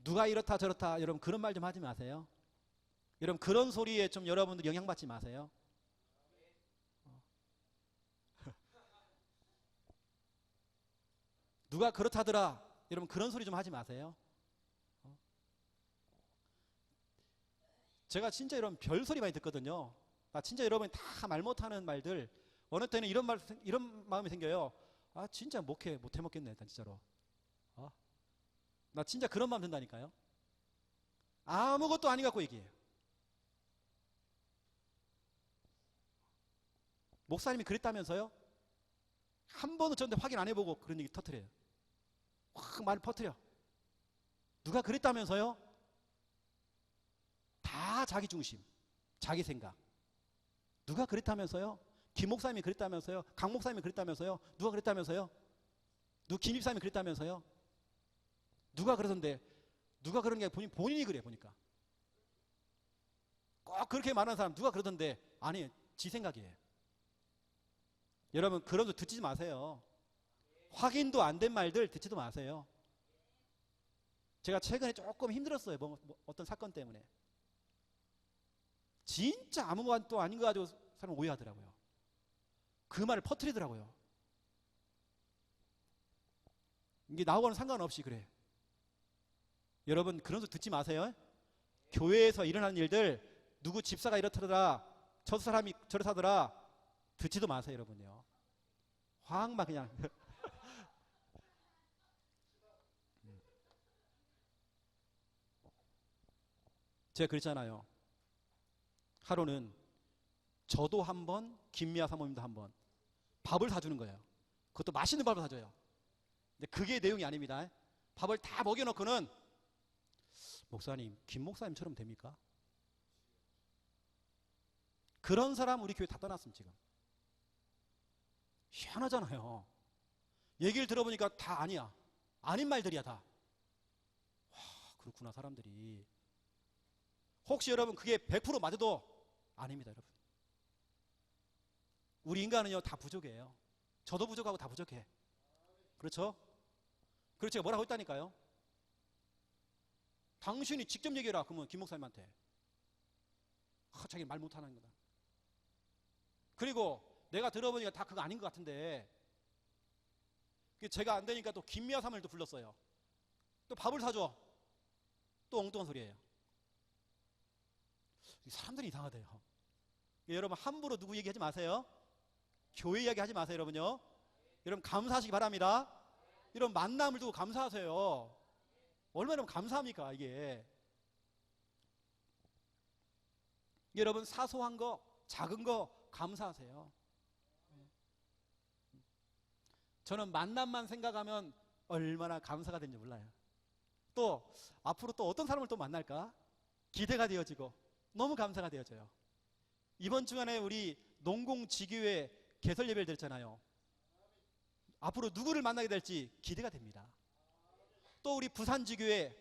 누가 이렇다 저렇다 여러분 그런 말 좀 하지 마세요. 여러분 그런 소리에 좀 여러분들 영향받지 마세요. 누가 그렇다더라 여러분 그런 소리 좀 하지 마세요. 제가 진짜 여러분 별소리 많이 듣거든요. 나 진짜 여러분이 다 말 못하는 말들 어느 때는 이런 마음이 생겨요. 아 진짜 목회 못해 먹겠네 일단 진짜로. 나 진짜 그런 마음 든다니까요. 아무것도 아닌 것 같고 얘기해요. 목사님이 그랬다면서요? 한 번도 저한테 확인 안 해보고 그런 얘기 터뜨려요. 확 말 퍼뜨려. 누가 그랬다면서요? 다 자기 중심, 자기 생각. 누가 그랬다면서요? 김 목사님이 그랬다면서요? 강 목사님이 그랬다면서요? 누가 그랬다면서요? 김 집사님이 그랬다면서요? 누가 그러던데? 누가 그런 게 본인이 그래 보니까. 꼭 그렇게 말하는 사람 누가 그러던데? 아니, 지 생각이에요. 여러분 그런 거 듣지 마세요. 확인도 안 된 말들 듣지도 마세요. 제가 최근에 조금 힘들었어요. 어떤 사건 때문에. 진짜 아무것도 아닌 거 가지고 사람 오해하더라고요. 그 말을 퍼뜨리더라고요. 이게 나하고는 상관없이 그래. 여러분 그런 소 듣지 마세요. 교회에서 일어나는 일들 누구 집사가 이렇더라 저 사람이 저렇다더라 듣지도 마세요. 여러분요. 확 막 그냥 제가 그랬잖아요. 하루는 저도 한 번, 김미아 사모님도 한 번 밥을 사주는 거예요. 그것도 맛있는 밥을 사줘요. 근데 그게 내용이 아닙니다. 밥을 다 먹여놓고는 목사님, 김 목사님처럼 됩니까? 그런 사람 우리 교회 다 떠났음 지금. 희한하잖아요. 얘기를 들어보니까 다 아니야. 아닌 말들이야 다. 와, 그렇구나 사람들이. 혹시 여러분 그게 100% 맞아도 아닙니다 여러분. 우리 인간은요 다 부족해요. 저도 부족하고 다 부족해. 그렇죠? 그래서 제가 뭐라고 했다니까요. 당신이 직접 얘기해라 그러면 김 목사님한테. 자기 말 못하는 거다. 그리고 내가 들어보니까 다 그거 아닌 것 같은데 제가 안 되니까 또 김미아 사모님을 또 불렀어요. 또 밥을 사줘. 또 엉뚱한 소리예요. 사람들이 이상하대요. 여러분 함부로 누구 얘기하지 마세요. 교회 이야기 하지 마세요, 여러분요. 여러분 감사하시기 바랍니다. 여러분 만남을 두고 감사하세요. 얼마나 감사합니까, 이게. 여러분 사소한 거, 작은 거 감사하세요. 저는 만남만 생각하면 얼마나 감사가 되는지 몰라요. 또 앞으로 또 어떤 사람을 또 만날까 기대가 되어지고 너무 감사가 되어져요. 이번 주간에 우리 농공지교회 개설 예배를 드렸잖아요. 앞으로 누구를 만나게 될지 기대가 됩니다. 또 우리 부산지교회,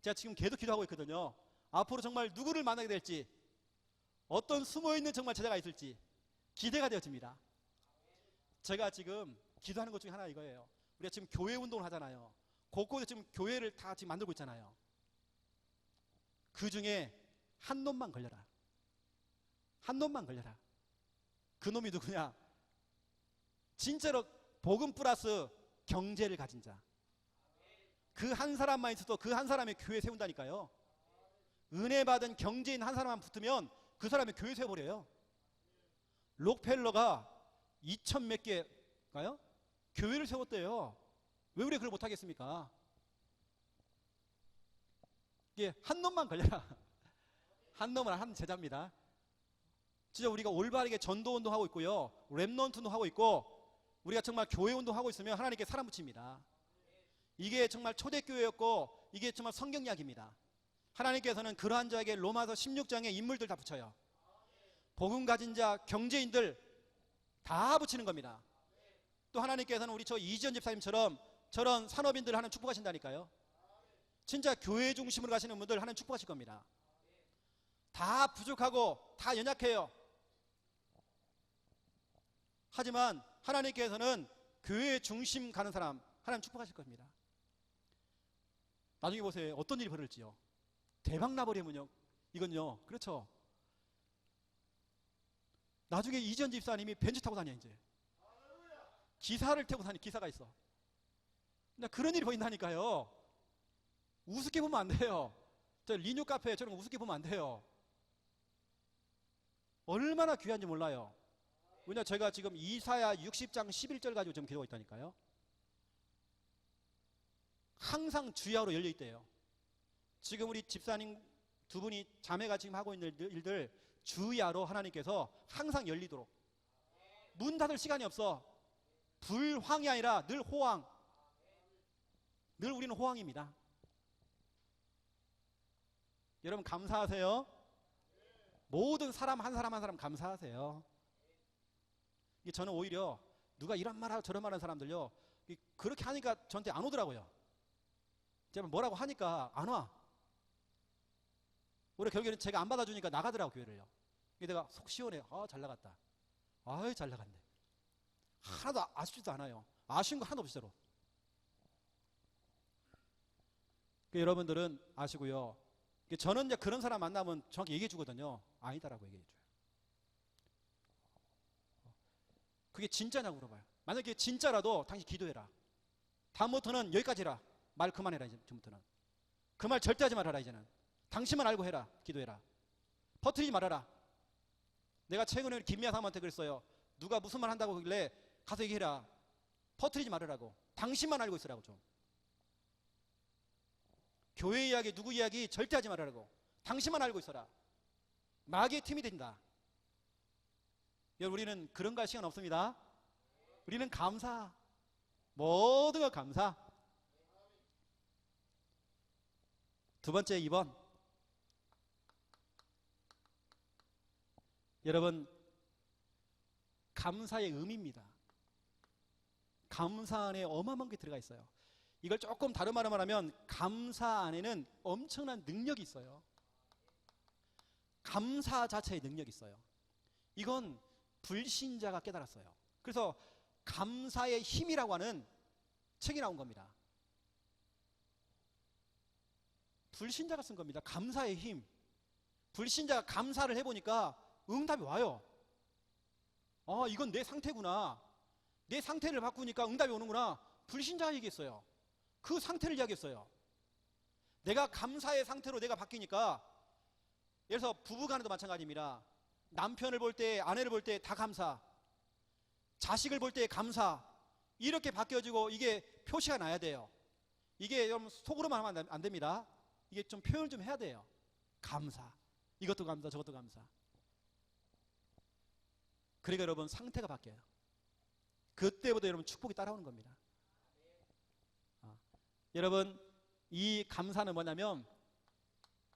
제가 지금 계속 기도하고 있거든요. 앞으로 정말 누구를 만나게 될지, 어떤 숨어있는 정말 제자가 있을지 기대가 되어집니다. 제가 지금 기도하는 것 중에 하나 이거예요. 우리가 지금 교회 운동을 하잖아요. 곳곳에 지금 교회를 다 지금 만들고 있잖아요. 그 중에 한 놈만 걸려라. 한 놈만 걸려라. 그 놈이 누구냐? 진짜로 복음 플러스 경제를 가진 자. 그 한 사람만 있어도 그 한 사람의 교회 세운다니까요. 은혜 받은 경제인 한 사람만 붙으면 그 사람의 교회 세워버려요. 록펠러가 2천 몇 개가요? 교회를 세웠대요. 왜 우리가 그걸 못하겠습니까? 이게 한 놈만 걸려라. 한 놈은 한 제자입니다. 진짜 우리가 올바르게 전도 운동하고 있고요, 렘넌트 운동하고 있고, 우리가 정말 교회 운동하고 있으면 하나님께 사람 붙입니다. 이게 정말 초대교회였고 이게 정말 성경 이야기입니다. 하나님께서는 그러한 자에게 로마서 16장의 인물들 다 붙여요. 복음 가진 자, 경제인들 다 붙이는 겁니다. 또 하나님께서는 우리 저 이지연 집사님처럼 저런 산업인들 하는 축복하신다니까요. 진짜 교회 중심으로 가시는 분들 하는 축복하실 겁니다. 다 부족하고 다 연약해요. 하지만 하나님께서는 교회 중심 가는 사람 하나님 축복하실 겁니다. 나중에 보세요. 어떤 일이 벌어질지요. 대박 나버리면요, 이건요, 그렇죠. 나중에 이지연 집사님이 벤츠 타고 다녀. 이제 기사를 타고 다니, 기사가 있어. 근데 그런 일이 보인다니까요. 우습게 보면 안 돼요. 저 리뉴 카페 저런 거 우습게 보면 안 돼요. 얼마나 귀한지 몰라요. 왜냐, 제가 지금 이사야 60장 11절 가지고 지금 기도하고 있다니까요. 항상 주야로 열려 있대요. 지금 우리 집사님 두 분이 자매가 지금 하고 있는 일들 주야로 하나님께서 항상 열리도록. 문 닫을 시간이 없어. 불황이 아니라 늘 호황. 늘 우리는 호황입니다. 여러분 감사하세요. 모든 사람 한 사람 한 사람 감사하세요. 저는 오히려 누가 이런 말하고 저런 말하는 사람들요, 그렇게 하니까 저한테 안 오더라고요. 제가 뭐라고 하니까 안 와. 오히려 결국에는 제가 안 받아주니까 나가더라고, 교회를요. 내가 속 시원해. 아, 잘 나갔다. 아유, 잘 나갔네. 하나도 아쉽지도 않아요. 아쉬운 거 하나도 없어요. 여러분들은 아시고요. 저는 이제 그런 사람 만나면 정확히 얘기해 주거든요. 아니다라고 얘기해 줘요. 그게 진짜냐고 물어봐요. 만약에 진짜라도 당신 기도해라. 다음부터는 여기까지 해라. 말 그만해라. 이제부터는 그 말 절대 하지 말아라. 이제는 당신만 알고 해라. 기도해라. 퍼뜨리지 말아라. 내가 최근에 김미아 사람한테 그랬어요. 누가 무슨 말 한다고 그길래 가서 얘기해라. 퍼뜨리지 말으라고. 당신만 알고 있으라고. 좀 교회 이야기, 누구 이야기 절대 하지 말으라고. 당신만 알고 있어라. 마귀의 팀이 된다. 여러분, 우리는 그런 거 할 시간 없습니다. 우리는 감사. 모든 거 감사. 두 번째, 2번. 여러분, 감사의 의미입니다. 감사 안에 어마어마한 게 들어가 있어요. 이걸 조금 다른 말로 말하면 감사 안에는 엄청난 능력이 있어요. 감사 자체의 능력이 있어요. 이건 불신자가 깨달았어요. 그래서 감사의 힘이라고 하는 책이 나온 겁니다. 불신자가 쓴 겁니다. 감사의 힘. 불신자가 감사를 해보니까 응답이 와요. 아, 이건 내 상태구나. 내 상태를 바꾸니까 응답이 오는구나. 불신자가 얘기했어요. 그 상태를 이야기했어요. 내가 감사의 상태로 내가 바뀌니까 예를 들어서 부부간에도 마찬가지입니다. 남편을 볼 때, 아내를 볼 때 다 감사, 자식을 볼 때 감사, 이렇게 바뀌어지고 이게 표시가 나야 돼요. 이게 여러분 속으로만 하면 안 됩니다. 이게 좀 표현을 좀 해야 돼요. 감사, 이것도 감사, 저것도 감사. 그러니까 여러분 상태가 바뀌어요. 그때부터 여러분 축복이 따라오는 겁니다. 여러분 이 감사는 뭐냐면,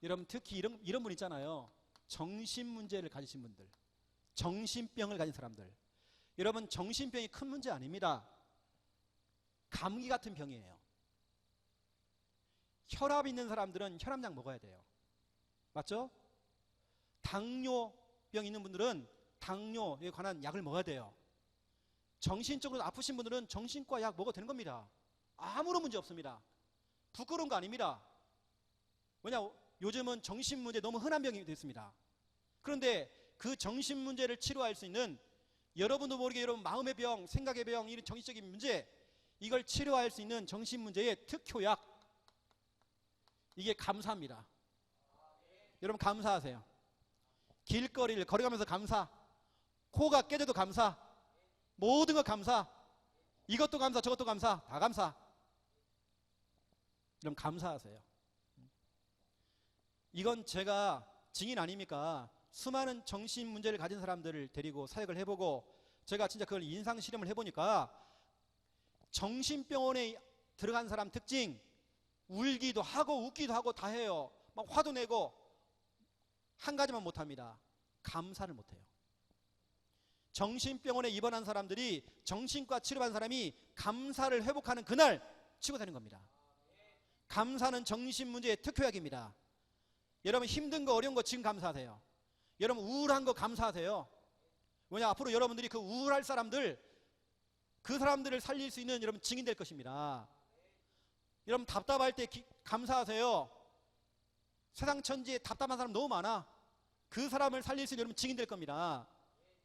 여러분 특히 이런 분 있잖아요. 정신 문제를 가지신 분들, 정신병을 가진 사람들. 여러분 정신병이 큰 문제 아닙니다. 감기 같은 병이에요. 혈압 있는 사람들은 혈압약 먹어야 돼요. 맞죠? 당뇨병 있는 분들은 당뇨에 관한 약을 먹어야 돼요. 정신적으로 아프신 분들은 정신과 약 먹어도 되는 겁니다. 아무런 문제 없습니다. 부끄러운 거 아닙니다. 왜냐, 요즘은 정신 문제 너무 흔한 병이 됐습니다. 그런데 그 정신 문제를 치료할 수 있는, 여러분도 모르게 여러분 마음의 병, 생각의 병, 이런 정신적인 문제, 이걸 치료할 수 있는 정신 문제의 특효약, 이게 감사입니다. 여러분 감사하세요. 길거리를 걸어가면서 감사, 코가 깨져도 감사, 모든 것 감사, 이것도 감사, 저것도 감사, 다 감사. 여러분 감사하세요. 이건 제가 증인 아닙니까? 수많은 정신 문제를 가진 사람들을 데리고 사역을 해보고, 제가 진짜 그걸 인상 실험을 해보니까, 정신병원에 들어간 사람 특징, 울기도 하고 웃기도 하고 다 해요. 막 화도 내고, 한 가지만 못합니다. 감사를 못해요. 정신병원에 입원한 사람들이, 정신과 치료받은 사람이 감사를 회복하는 그날 치유되는 겁니다. 감사는 정신 문제의 특효약입니다. 여러분 힘든 거, 어려운 거 지금 감사하세요. 여러분 우울한 거 감사하세요. 왜냐, 앞으로 여러분들이 그 우울할 사람들, 그 사람들을 살릴 수 있는 여러분 증인 될 것입니다. 여러분 답답할 때 감사하세요. 세상 천지에 답답한 사람 너무 많아. 그 사람을 살릴 수 있는 여러분 증인 될 겁니다.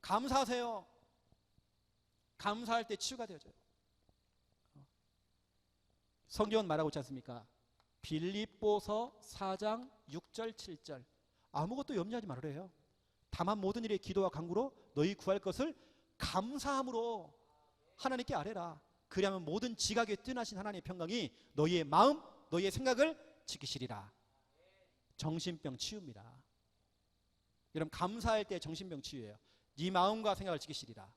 감사하세요. 감사할 때 치유가 되어져요. 성경은 말하고 있지 않습니까? 빌립보서 4장 6절 7절, 아무것도 염려하지 말으래요. 다만 모든 일에 기도와 간구로 너희 구할 것을 감사함으로 하나님께 아뢰라. 그리하면 모든 지각에 뛰어나신 하나님의 평강이 너희의 마음, 너희의 생각을 지키시리라. 정신병 치유입니다. 여러분 감사할 때 정신병 치유예요. 네 마음과 생각을 지키시리라.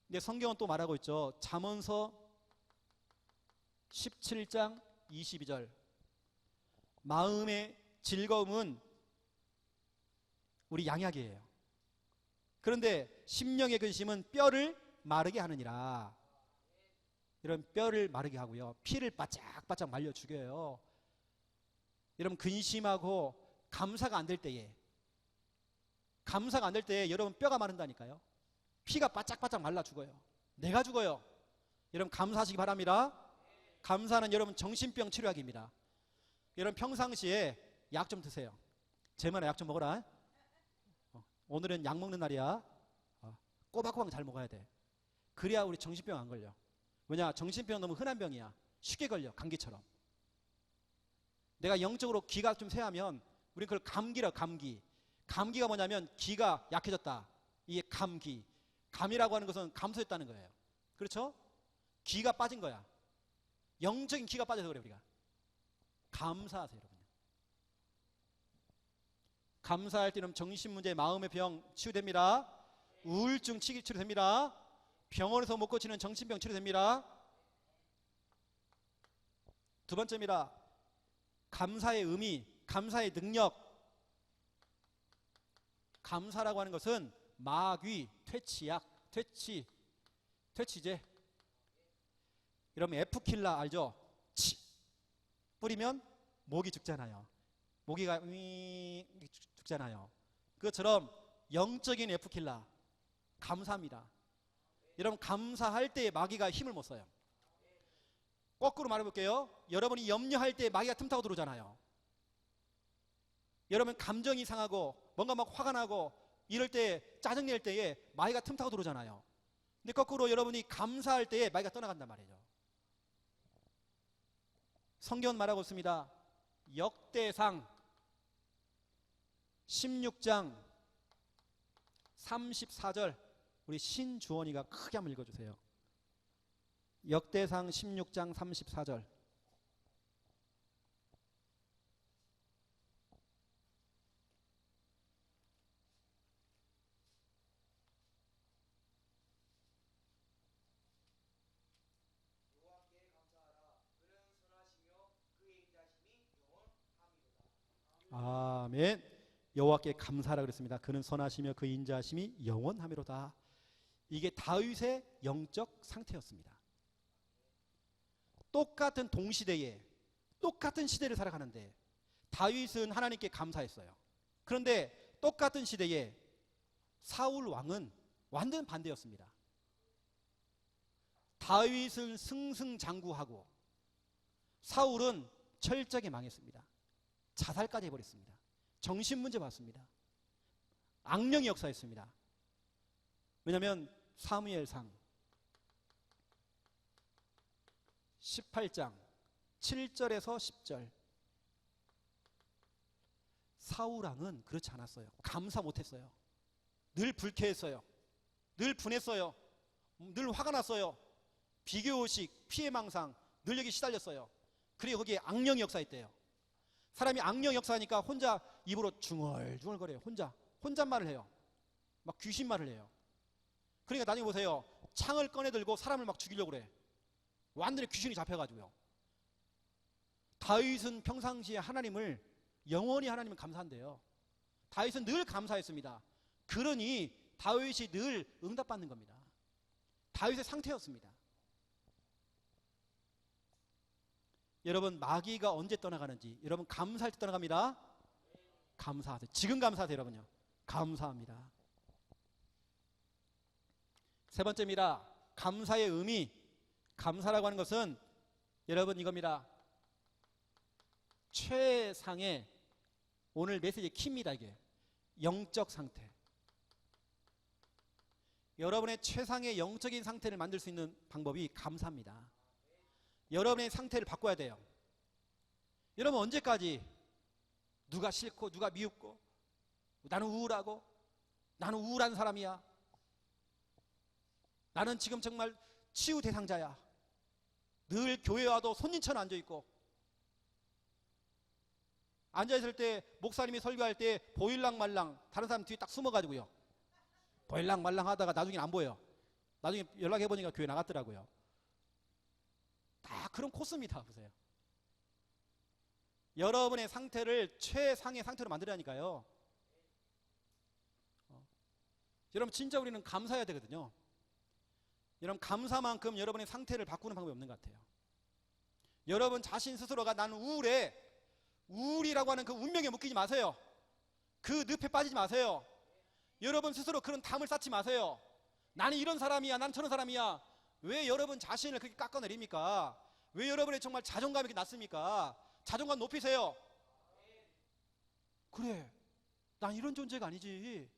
근데 성경은 또 말하고 있죠. 잠언서 17장 22절, 마음의 즐거움은 우리 양약이에요. 그런데 심령의 근심은 뼈를 마르게 하느니라. 이런 뼈를 마르게 하고요, 피를 바짝바짝 말려 죽여요. 여러분 근심하고 감사가 안 될 때에, 감사가 안 될 때에 여러분 뼈가 마른다니까요. 피가 바짝바짝 말라 죽어요. 내가 죽어요. 여러분 감사하시기 바랍니다. 감사는 여러분 정신병 치료약입니다. 여러분 평상시에 약 좀 드세요. 제만에 약 좀 먹어라. 오늘은 약 먹는 날이야. 꼬박꼬박 잘 먹어야 돼. 그래야 우리 정신병 안 걸려. 왜냐, 정신병은 너무 흔한 병이야. 쉽게 걸려, 감기처럼. 내가 영적으로 기가 좀 쇠하면 우리 그걸 감기라. 감기. 감기가 뭐냐면 기가 약해졌다. 이게 감기. 감이라고 하는 것은 감소했다는 거예요. 그렇죠? 기가 빠진 거야. 영적인 기가 빠져서 그래. 우리가 감사하세요, 여러분. 감사할 때는 정신 문제, 마음의 병 치유됩니다. 우울증 치료됩니다. 병원에서 못 고치는 정신병 치료됩니다. 두 번째입니다. 감사의 의미, 감사의 능력. 감사라고 하는 것은 마귀, 퇴치약, 퇴치제. 여러분 에프킬라 알죠? 치 뿌리면 모기 죽잖아요. 모기가 죽잖아요. 그것처럼 영적인 에프킬라, 감사합니다. 여러분 감사할 때 마귀가 힘을 못 써요. 거꾸로 말해볼게요. 여러분이 염려할 때 마귀가 틈타고 들어오잖아요. 여러분 감정이 상하고 뭔가 막 화가 나고 이럴 때, 짜증낼 때에 마귀가 틈타고 들어오잖아요. 근데 거꾸로 여러분이 감사할 때에 마귀가 떠나간단 말이죠. 성경은 말하고 있습니다. 역대상 16장 34절 우리 신주원이가 크게 한번 읽어주세요. 역대상 16장 34절. 아멘. 여호와께 감사하라 그랬습니다. 그는 선하시며 그 인자하심이 영원하미로다. 이게 다윗의 영적 상태였습니다. 똑같은 동시대에 똑같은 시대를 살아가는데 다윗은 하나님께 감사했어요. 그런데 똑같은 시대에 사울 왕은 완전 반대였습니다. 다윗은 승승장구하고 사울은 철저하게 망했습니다. 자살까지 해버렸습니다. 정신문제 받습니다. 악령의 역사였습니다. 왜냐하면 사무엘상 18장 7절에서 10절 사울왕은 그렇지 않았어요. 감사 못했어요. 늘 불쾌했어요. 늘 분했어요. 늘 화가 났어요. 비교의식, 피해망상 늘 여기 시달렸어요. 그리고 거기에 악령의 역사였대요. 사람이 악령 역사하니까 혼자 입으로 중얼중얼거려요. 혼잣말을 해요. 막 귀신말을 해요. 그러니까 나중에 보세요. 창을 꺼내 들고 사람을 막 죽이려고 그래. 완전히 귀신이 잡혀가지고요. 다윗은 평상시에 하나님을 영원히 하나님을 감사한대요. 다윗은 늘 감사했습니다. 그러니 다윗이 늘 응답받는 겁니다. 다윗의 상태였습니다. 여러분 마귀가 언제 떠나가는지 여러분 감사할 때 떠나갑니다. 감사하세요. 지금 감사하세요. 여러분요. 감사합니다. 세 번째입니다. 감사의 의미. 감사라고 하는 것은 여러분 이겁니다. 최상의 오늘 메시지의 키입니다. 이게 영적 상태. 여러분의 최상의 영적인 상태를 만들 수 있는 방법이 감사입니다. 여러분의 상태를 바꿔야 돼요. 여러분 언제까지 누가 싫고 누가 미웠고 나는 우울하고 나는 우울한 사람이야. 나는 지금 정말 치유 대상자야. 늘 교회 와도 손님처럼 앉아있고 앉아있을 때 목사님이 설교할 때 보일랑말랑 다른 사람 뒤에 딱 숨어가지고요. 보일랑말랑 하다가 나중에 안 보여요. 나중에 연락해보니까 교회 나갔더라고요. 다 그런 코스입니다. 보세요. 여러분의 상태를 최상의 상태로 만들어야니까요. 여러분 진짜 우리는 감사해야 되거든요. 여러분 감사만큼 여러분의 상태를 바꾸는 방법이 없는 것 같아요. 여러분 자신 스스로가 나는 우울해. 우울이라고 하는 그 운명에 묶이지 마세요. 그 늪에 빠지지 마세요. 여러분 스스로 그런 담을 쌓지 마세요. 나는 이런 사람이야. 난 저런 사람이야. 왜 여러분 자신을 그렇게 깎아내립니까? 왜 여러분의 정말 자존감이 이렇게 낮습니까? 자존감 높이세요. 그래, 난 이런 존재가 아니지.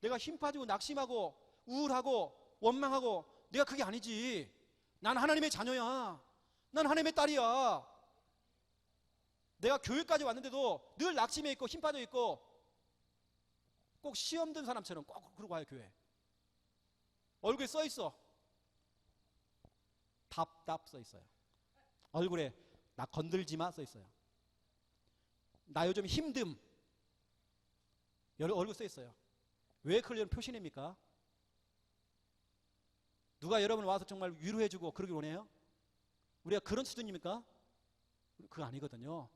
내가 힘 빠지고 낙심하고 우울하고 원망하고 내가 그게 아니지. 난 하나님의 자녀야. 난 하나님의 딸이야. 내가 교회까지 왔는데도 늘 낙심해 있고 힘 빠져 있고 꼭 시험 든 사람처럼 꼭 그러고 와요. 교회 얼굴에 써 있어. 답답 써 있어요. 얼굴에 나 건들지 마 써 있어요. 나 요즘 힘듦 얼굴 써 있어요. 왜 그걸 여러분 표시냅니까? 누가 여러분 와서 정말 위로해주고 그러길 원해요? 우리가 그런 수준입니까? 그거 아니거든요.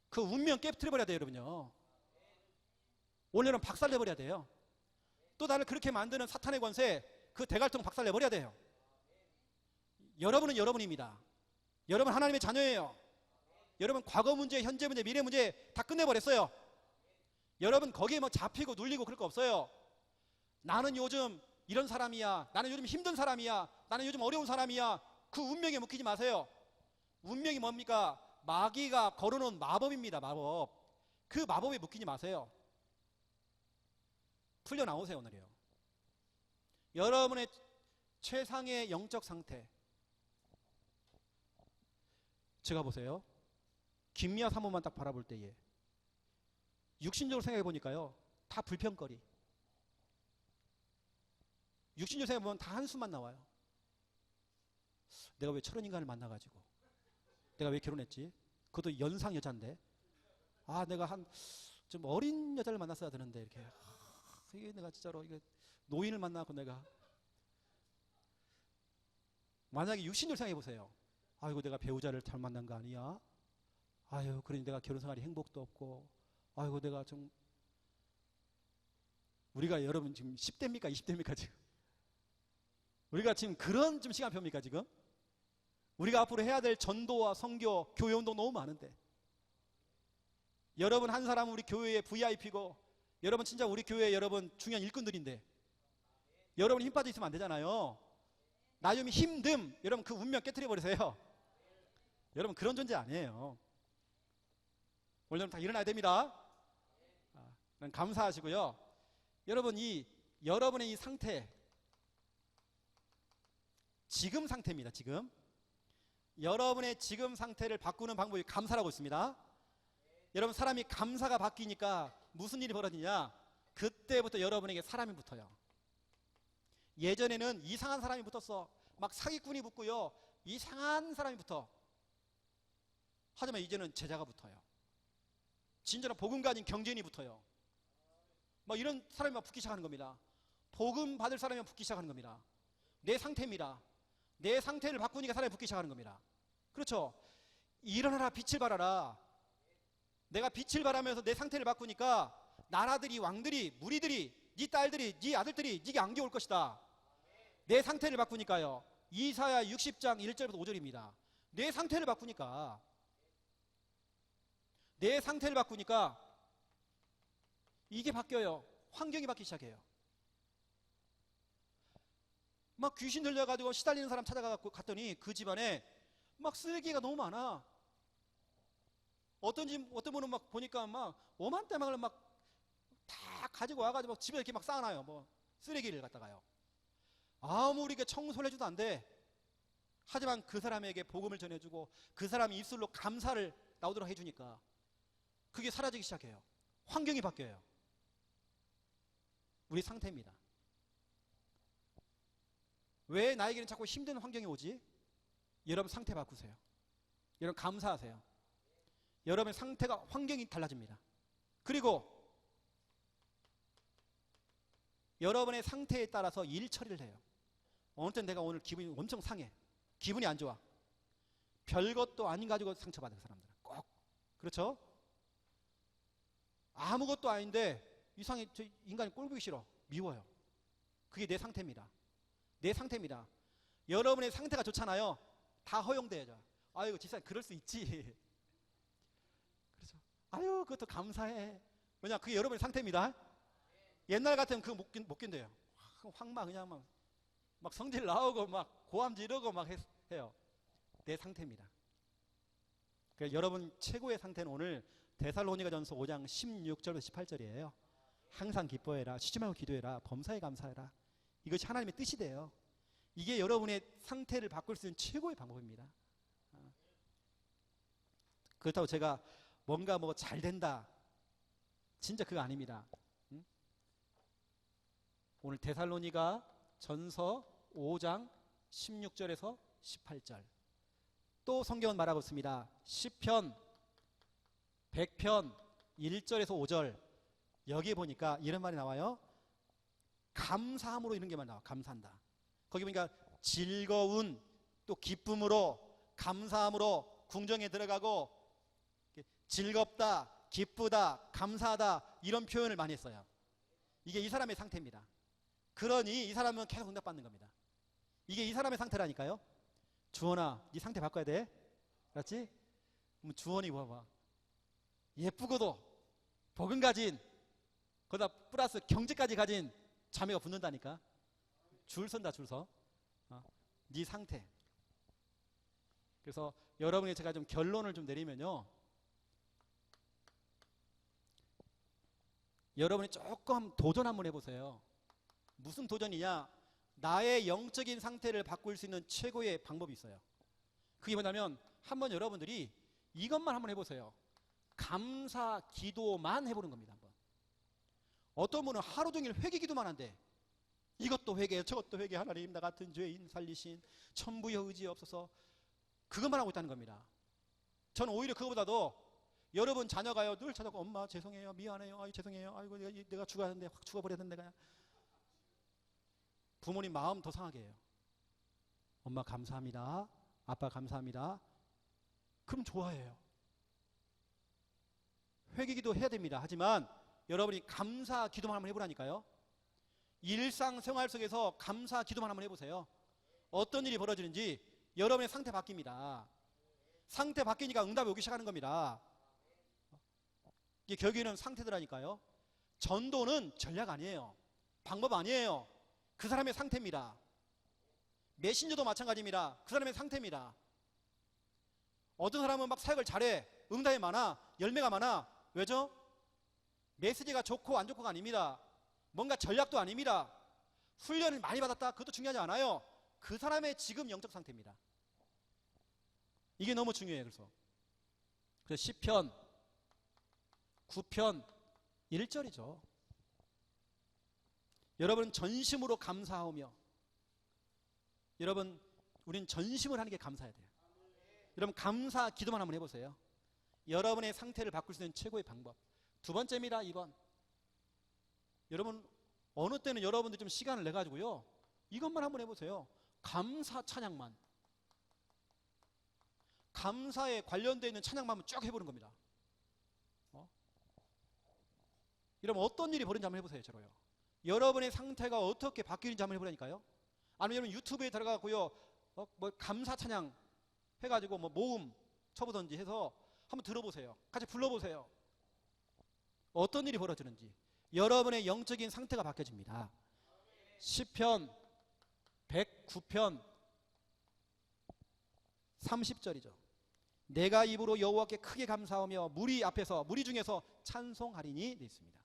그 운명 깨트려버려야 돼요. 여러분요. 오늘 여러분 박살내버려야 돼요. 또 나를 그렇게 만드는 사탄의 권세 그 대갈통 박살내버려야 돼요. 여러분은 여러분입니다. 여러분 하나님의 자녀예요. 여러분 과거 문제, 현재 문제, 미래 문제 다 끝내버렸어요. 여러분 거기에 뭐 잡히고 눌리고 그럴 거 없어요. 나는 요즘 이런 사람이야. 나는 요즘 힘든 사람이야. 나는 요즘 어려운 사람이야. 그 운명에 묶이지 마세요. 운명이 뭡니까? 마귀가 걸어놓은 마법입니다. 마법. 그 마법에 묶이지 마세요. 풀려나오세요. 오늘이요. 여러분의 최상의 영적 상태. 제가 보세요. 김미아 사모만 딱 바라볼 때에 육신적으로 생각해 보니까요, 다 불평거리. 육신적으로 생각해 보면 다 한숨만 나와요. 내가 왜 저런 인간을 만나가지고, 내가 왜 결혼했지? 그것도 연상 여자인데, 아, 내가 한 좀 어린 여자를 만났어야 되는데, 이렇게. 이게 내가 진짜로, 이게 노인을 만나고 내가. 만약에 육신적으로 생각해 보세요. 아이고, 내가 배우자를 잘 만난 거 아니야? 아유, 그러니 내가 결혼 생활에 행복도 없고, 아이고, 내가 좀, 우리가 여러분 지금 10대입니까? 20대입니까? 지금? 우리가 지금 그런 좀 시간표입니까? 지금? 우리가 앞으로 해야 될 전도와 선교, 교회 운동 너무 많은데. 여러분 한 사람은 우리 교회의 VIP고, 여러분 진짜 우리 교회 여러분 중요한 일꾼들인데, 여러분 힘 빠져 있으면 안 되잖아요. 나 좀 힘듦, 여러분 그 운명 깨트려 버리세요. 여러분 그런 존재 아니에요. 오늘 다 일어나야 됩니다. 감사하시고요. 여러분 여러분의 이 상태, 지금 상태입니다. 지금 여러분의 지금 상태를 바꾸는 방법이 감사라고 있습니다. 여러분 사람이 감사가 바뀌니까 무슨 일이 벌어지냐? 그때부터 여러분에게 사람이 붙어요. 예전에는 이상한 사람이 붙었어. 막 사기꾼이 붙고요, 이상한 사람이 붙어. 하지만 이제는 제자가 붙어요. 진정한 복음 가진 경제인이 붙어요. 막 이런 사람이 막 붙기 시작하는 겁니다. 복음 받을 사람이 붙기 시작하는 겁니다. 내 상태입니다. 내 상태를 바꾸니까 사람이 붙기 시작하는 겁니다. 그렇죠? 일어나라, 빛을 발하라. 내가 빛을 발하면서 내 상태를 바꾸니까 나라들이, 왕들이, 무리들이, 네 딸들이, 네 아들들이 네게 안겨올 것이다. 내 상태를 바꾸니까요. 이사야 60장 1절부터 5절입니다. 내 상태를 바꾸니까, 내 상태를 바꾸니까 이게 바뀌어요. 환경이 바뀌기 시작해요. 막 귀신 들려가지고 시달리는 사람 찾아가고 갔더니 그 집안에 막 쓰레기가 너무 많아. 어떤 분은 막 보니까 막 오만대망을 막 다 가지고 와가지고 집에 이렇게 막 쌓아놔요. 뭐 쓰레기를 갖다가요. 아무리 청소를 해줘도 안 돼. 하지만 그 사람에게 복음을 전해주고 그 사람이 입술로 감사를 나오도록 해주니까 그게 사라지기 시작해요. 환경이 바뀌어요. 우리 상태입니다. 왜 나에게는 자꾸 힘든 환경이 오지? 여러분 상태 바꾸세요. 여러분 감사하세요. 여러분의 상태가, 환경이 달라집니다. 그리고 여러분의 상태에 따라서 일 처리를 해요. 어느 땐 내가 오늘 기분이 엄청 상해. 기분이 안 좋아. 별것도 아닌 가지고 상처받은 사람들은 꼭. 그렇죠? 아무것도 아닌데 이상해. 저 인간이 꼴 보기 싫어. 미워요. 그게 내 상태입니다. 내 상태입니다. 여러분의 상태가 좋잖아요. 다 허용돼야죠. 아유, 집사님 그럴 수 있지. 그렇죠? 아유, 그것도 감사해. 왜냐, 그게 여러분의 상태입니다. 옛날 같으면 그거 못 견뎌요. 확 그냥 막 성질 나오고 막 고함 지르고 막 해요. 내 상태입니다. 그래서 여러분 최고의 상태는 오늘 데살로니가전서 5장 16절부터 18절이에요. 항상 기뻐해라, 쉬지 말고 기도해라, 범사에 감사해라. 이것이 하나님의 뜻이 돼요. 이게 여러분의 상태를 바꿀 수 있는 최고의 방법입니다. 그렇다고 제가 뭔가 뭐 잘 된다, 진짜 그거 아닙니다. 오늘 데살로니가 전서 5장 16절에서 18절. 또 성경은 말하고 있습니다. 시편 100편 1절에서 5절. 여기에 보니까 이런 말이 나와요. 감사함으로 이런 게만 나와. 감사한다. 거기 보니까 즐거운, 또 기쁨으로, 감사함으로 궁정에 들어가고 즐겁다, 기쁘다, 감사하다, 이런 표현을 많이 했어요. 이게 이 사람의 상태입니다. 그러니 이 사람은 계속 응답받는 겁니다. 이게 이 사람의 상태라니까요. 주원아, 네 상태 바꿔야 돼. 알았지? 그럼 주원이 봐봐. 예쁘고도 복음 가진, 거기다 플러스 경제까지 가진 자매가 붙는다니까. 줄 선다, 줄 서. 네 상태. 그래서 여러분이 제가 좀 결론을 좀 내리면요. 여러분이 조금 도전 한번 해보세요. 무슨 도전이냐? 나의 영적인 상태를 바꿀 수 있는 최고의 방법이 있어요. 그게 뭐냐면 한번 여러분들이 이것만 한번 해보세요. 감사 기도만 해보는 겁니다. 한번. 어떤 분은 하루 종일 회개 기도만 한대. 이것도 회개, 저것도 회개. 하나님, 나 같은 죄인 살리신 천부의 의지 없어서 그것만 하고 있다는 겁니다. 저는 오히려 그거보다도 여러분 자녀가요, 늘 찾아고 엄마 죄송해요, 미안해요, 아이 죄송해요, 아이고 내가 죽어야 하는데 확 죽어버렸는데 그냥. 부모님 마음 더 상하게 해요. 엄마 감사합니다, 아빠 감사합니다. 그럼 좋아해요. 회개기도 해야 됩니다. 하지만 여러분이 감사 기도만 한번 해보라니까요. 일상생활 속에서 감사 기도만 한번 해보세요. 어떤 일이 벌어지는지 여러분의 상태 바뀝니다. 상태 바뀌니까 응답이 오기 시작하는 겁니다. 이게 결국에는 상태들하니까요. 전도는 전략 아니에요. 방법 아니에요. 그 사람의 상태입니다. 메신저도 마찬가지입니다. 그 사람의 상태입니다. 어떤 사람은 막 사역을 잘해, 응답이 많아, 열매가 많아. 왜죠? 메시지가 좋고 안 좋고가 아닙니다. 뭔가 전략도 아닙니다. 훈련을 많이 받았다, 그것도 중요하지 않아요. 그 사람의 지금 영적 상태입니다. 이게 너무 중요해요. 그래서 시편 9편 1절이죠. 여러분 전심으로 감사하며, 여러분 우린 전심을 하는 게 감사해야 돼요. 여러분 감사 기도만 한번 해보세요. 여러분의 상태를 바꿀 수 있는 최고의 방법. 두 번째입니다. 2번. 여러분 어느 때는 여러분들 좀 시간을 내 가지고요, 이것만 한번 해보세요. 감사 찬양만, 감사에 관련되어 있는 찬양만 한번 쭉 해보는 겁니다. 여러분 어떤 일이 벌어진지 한번 해보세요. 저로요. 여러분의 상태가 어떻게 바뀌는지 한번 해보라니까요. 아니면 여러분 유튜브에 들어가고요, 뭐 감사 찬양 해가지고 뭐 모음 쳐보든지 해서 한번 들어보세요. 같이 불러보세요. 어떤 일이 벌어지는지 여러분의 영적인 상태가 바뀌어집니다. 시편 109편 30절이죠. 내가 입으로 여호와께 크게 감사하며 무리 중에서 찬송하리니 되어 있습니다.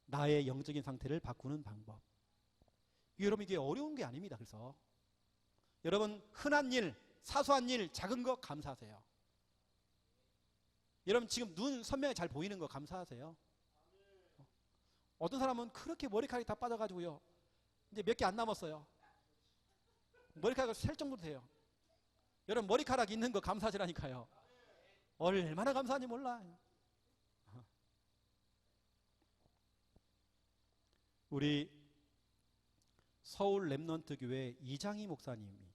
나의 영적인 상태를 바꾸는 방법. 여러분 이게 어려운 게 아닙니다. 그래서 여러분 흔한 일, 사소한 일, 작은 거 감사하세요. 여러분 지금 눈 선명히 잘 보이는 거 감사하세요. 어떤 사람은 그렇게 머리카락이 다 빠져가지고요, 이제 몇 개 안 남았어요. 머리카락을 셀 정도 돼요. 여러분 머리카락 있는 거 감사하시라니까요. 얼마나 감사한지 몰라. 우리 서울 랩넌트 교회 이장희 목사님이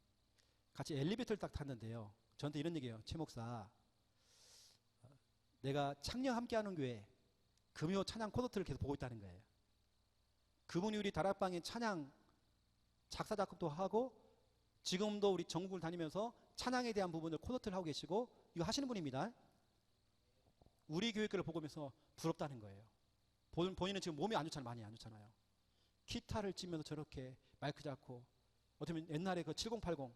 같이 엘리베이터를 딱 탔는데요, 저한테 이런 얘기해요. 최 목사, 내가 창녕 함께하는 교회 금요 찬양 콘서트를 계속 보고 있다는 거예요. 그분이 우리 다락방에 찬양 작사 작곡도 하고 지금도 우리 전국을 다니면서 찬양에 대한 부분을 콘서트를 하고 계시고 이거 하시는 분입니다. 우리 교회 거를 보면서 부럽다는 거예요. 본인은 지금 몸이 안 좋잖아요. 많이 안 좋잖아요. 기타를 치면서 저렇게 마이크 잡고, 어떻게 보면 옛날에 그 7080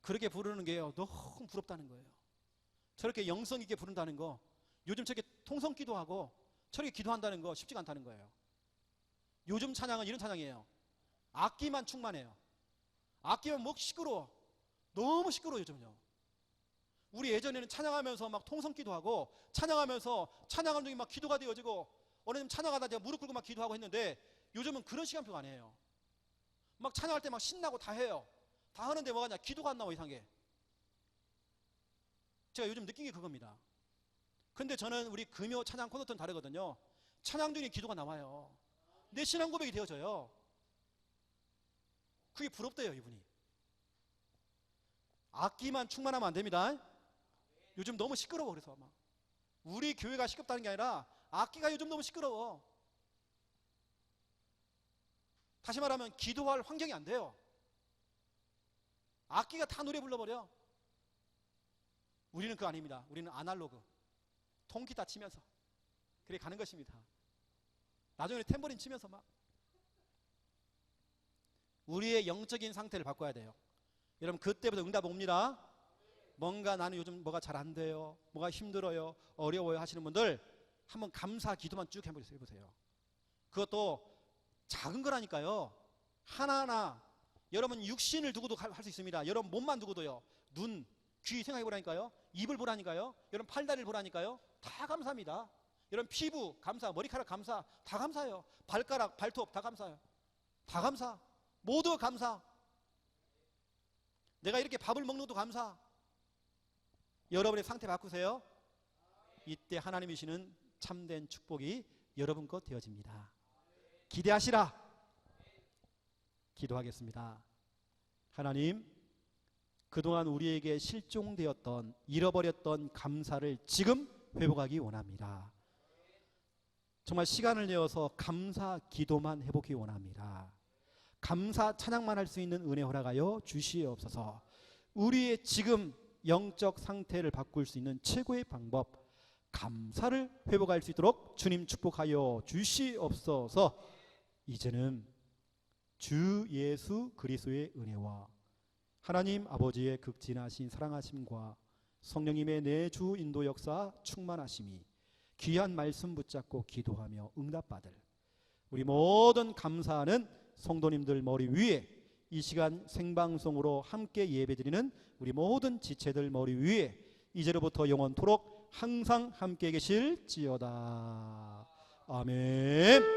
그렇게 부르는 게 너무 부럽다는 거예요. 저렇게 영성 있게 부른다는 거, 요즘 저렇게 통성 기도하고 저렇게 기도한다는 거 쉽지가 않다는 거예요. 요즘 찬양은 이런 찬양이에요. 악기만 충만해요. 악기만 목 시끄러워. 너무 시끄러워 요즘은요. 우리 예전에는 찬양하면서 막 통성 기도하고, 찬양하면서 찬양하는 중에 막 기도가 되어지고, 어느 날 찬양하다 제가 무릎 꿇고 막 기도하고 했는데, 요즘은 그런 시간표가 아니에요. 막 찬양할 때 막 신나고 다 해요. 다 하는데 뭐가 냐, 기도가 안 나와. 이상하게. 제가 요즘 느낀 게 그겁니다. 근데 저는 우리 금요 찬양 콘서트는 다르거든요. 찬양 중에 기도가 나와요. 내 신앙 고백이 되어져요. 그게 부럽대요. 이분이. 악기만 충만하면 안 됩니다. 요즘 너무 시끄러워. 그래서 막 우리 교회가 시끄럽다는 게 아니라 악기가 요즘 너무 시끄러워. 다시 말하면 기도할 환경이 안 돼요. 악기가 다 노래 불러버려. 우리는 그거 아닙니다. 우리는 아날로그 통기타 치면서 그렇게 가는 것입니다. 나중에 탬버린 치면서 막. 우리의 영적인 상태를 바꿔야 돼요. 여러분 그때부터 응답 옵니다. 뭔가 나는 요즘 뭐가 잘 안 돼요, 뭐가 힘들어요, 어려워요 하시는 분들 한번 감사 기도만 쭉 해보세요. 그것도 작은 거라니까요. 하나하나. 여러분 육신을 두고도 할 수 있습니다. 여러분 몸만 두고도요. 눈, 귀 생각해 보라니까요. 입을 보라니까요. 여러분 팔다리를 보라니까요. 다 감사합니다. 여러분 피부 감사, 머리카락 감사, 다 감사해요. 발가락, 발톱 다 감사해요. 다 감사. 모두 감사. 내가 이렇게 밥을 먹는 것도 감사. 여러분의 상태 바꾸세요. 이때 하나님이 주시는 참된 축복이 여러분 것 되어집니다. 기대하시라. 기도하겠습니다. 하나님, 그동안 우리에게 실종되었던, 잃어버렸던 감사를 지금 회복하기 원합니다. 정말 시간을 내어서 감사 기도만 해보기 원합니다. 감사 찬양만 할 수 있는 은혜 허락하여 주시옵소서. 우리의 지금 영적 상태를 바꿀 수 있는 최고의 방법, 감사를 회복할 수 있도록 주님 축복하여 주시옵소서. 이제는 주 예수 그리스도의 은혜와 하나님 아버지의 극진하신 사랑하심과 성령님의 내주 인도 역사 충만하심이 귀한 말씀 붙잡고 기도하며 응답받을 우리 모든 감사하는 성도님들 머리 위에, 이 시간 생방송으로 함께 예배드리는 우리 모든 지체들 머리 위에 이제로부터 영원토록 항상 함께 계실지어다. 아멘.